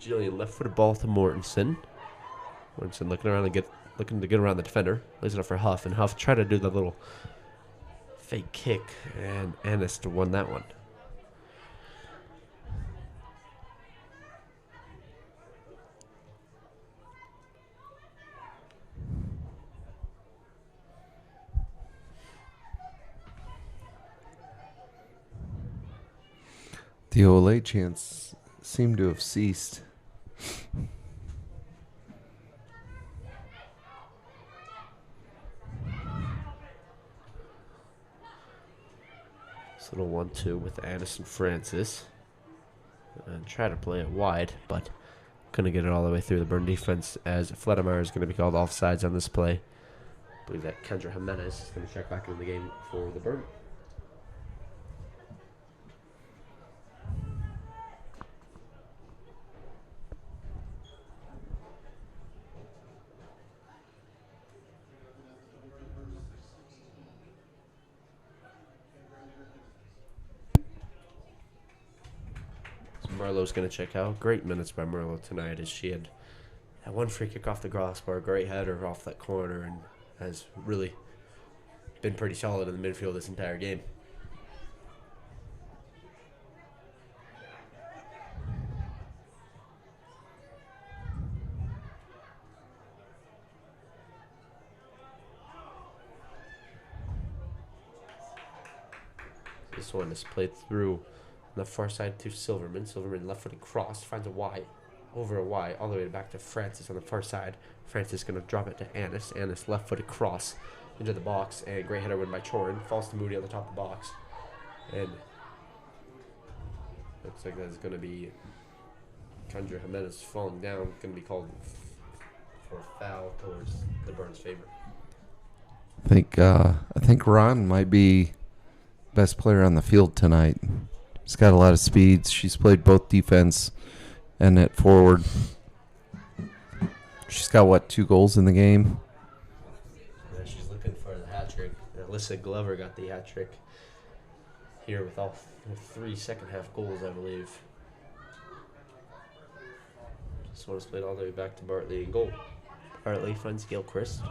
Jillian left-footed ball to Mortensen. Mortensen looking to get around the defender. Lays it up for Huff, and Huff tried to do the little fake kick, and Annis won that one. The Olay chants seem to have ceased. This little 1-2 with Annis and Francis. And try to play it wide, but couldn't get it all the way through the Burn defense, as Fledemeyer is going to be called offsides on this play. I believe that Kendra Jimenez is going to check back into the game for the Burn. Merlot's going to check out. Great minutes by Merlot tonight, as she had that one free kick off the crossbar, great header off that corner, and has really been pretty solid in the midfield this entire game. This one is played through on the far side to Silverman. Silverman left-footed cross, finds a Y, over a Y, all the way back to Francis on the far side. Francis going to drop it to Annis. Annis left-footed cross into the box, and great header win by Chorin. Falls to Moody on the top of the box. And looks like that's going to be Kendra Jimenez falling down, going to be called for a foul towards the Burns' favor. I think Ron might be best player on the field tonight. She's got a lot of speeds. She's played both defense and at forward. She's got, 2 goals in the game? Yeah, she's looking for the hat trick. Alyssa Glover got the hat trick here with all 3 second-half goals, I believe. This one is played all the way back to Bartley in goal. Bartley finds Gilchrist.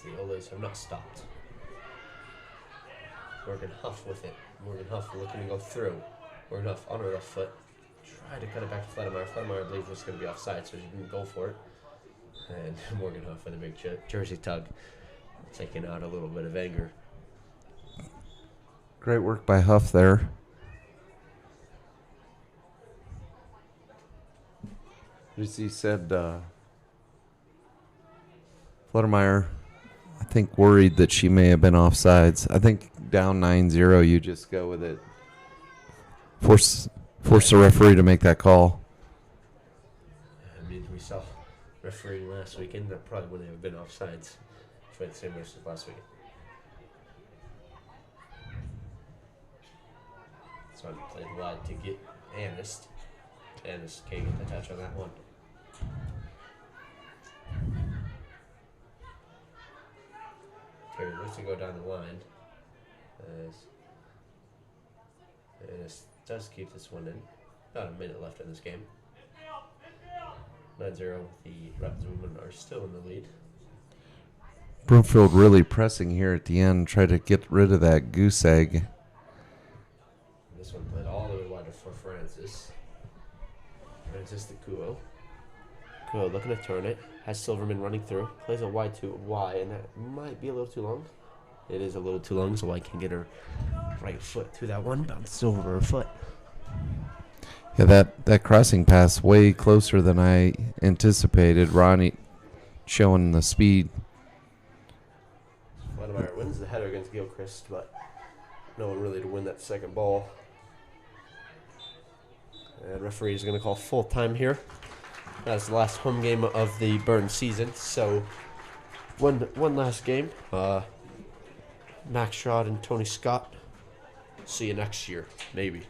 The Olays have not stopped. Morgan Huff with it. Morgan Huff looking to go through. Morgan Huff on her left foot. Tried to cut it back to Flademeyer. Flademeyer, I believe, was going to be offside, so she didn't go for it. And Morgan Huff with a big jersey tug, taking out a little bit of anger. Great work by Huff there. As he said, Flademeyer, I think, worried that she may have been offsides. I think down 9-0, you just go with it. Force the referee to make that call. I mean, we saw refereeing last weekend. That probably wouldn't have been offsides if we had the same race as last week. So I played wide to get Annis. Annis can't get the touch on that one. Terry looks to go down the line. Annis does keep this one in. About a minute left in this game. 9-0. The Rapids women are still in the lead. Broomfield really pressing here at the end, try to get rid of that goose egg. This one played all the way wide for Francis. Francis to Kuo. Kuo looking to turn it. Has Silverman running through. Plays a wide to Y, and that might be a little too long. It is a little too long, so Y can get her right foot through that one, bounced over her foot. Yeah, that crossing pass way closer than I anticipated. Ronnie showing the speed. Wedemeyer wins the header against Gilchrist, but no one really to win that second ball. And referee is going to call full time here. That's the last home game of the Burn season. So one last game. Max Schott and Tony Scott. See you next year, maybe.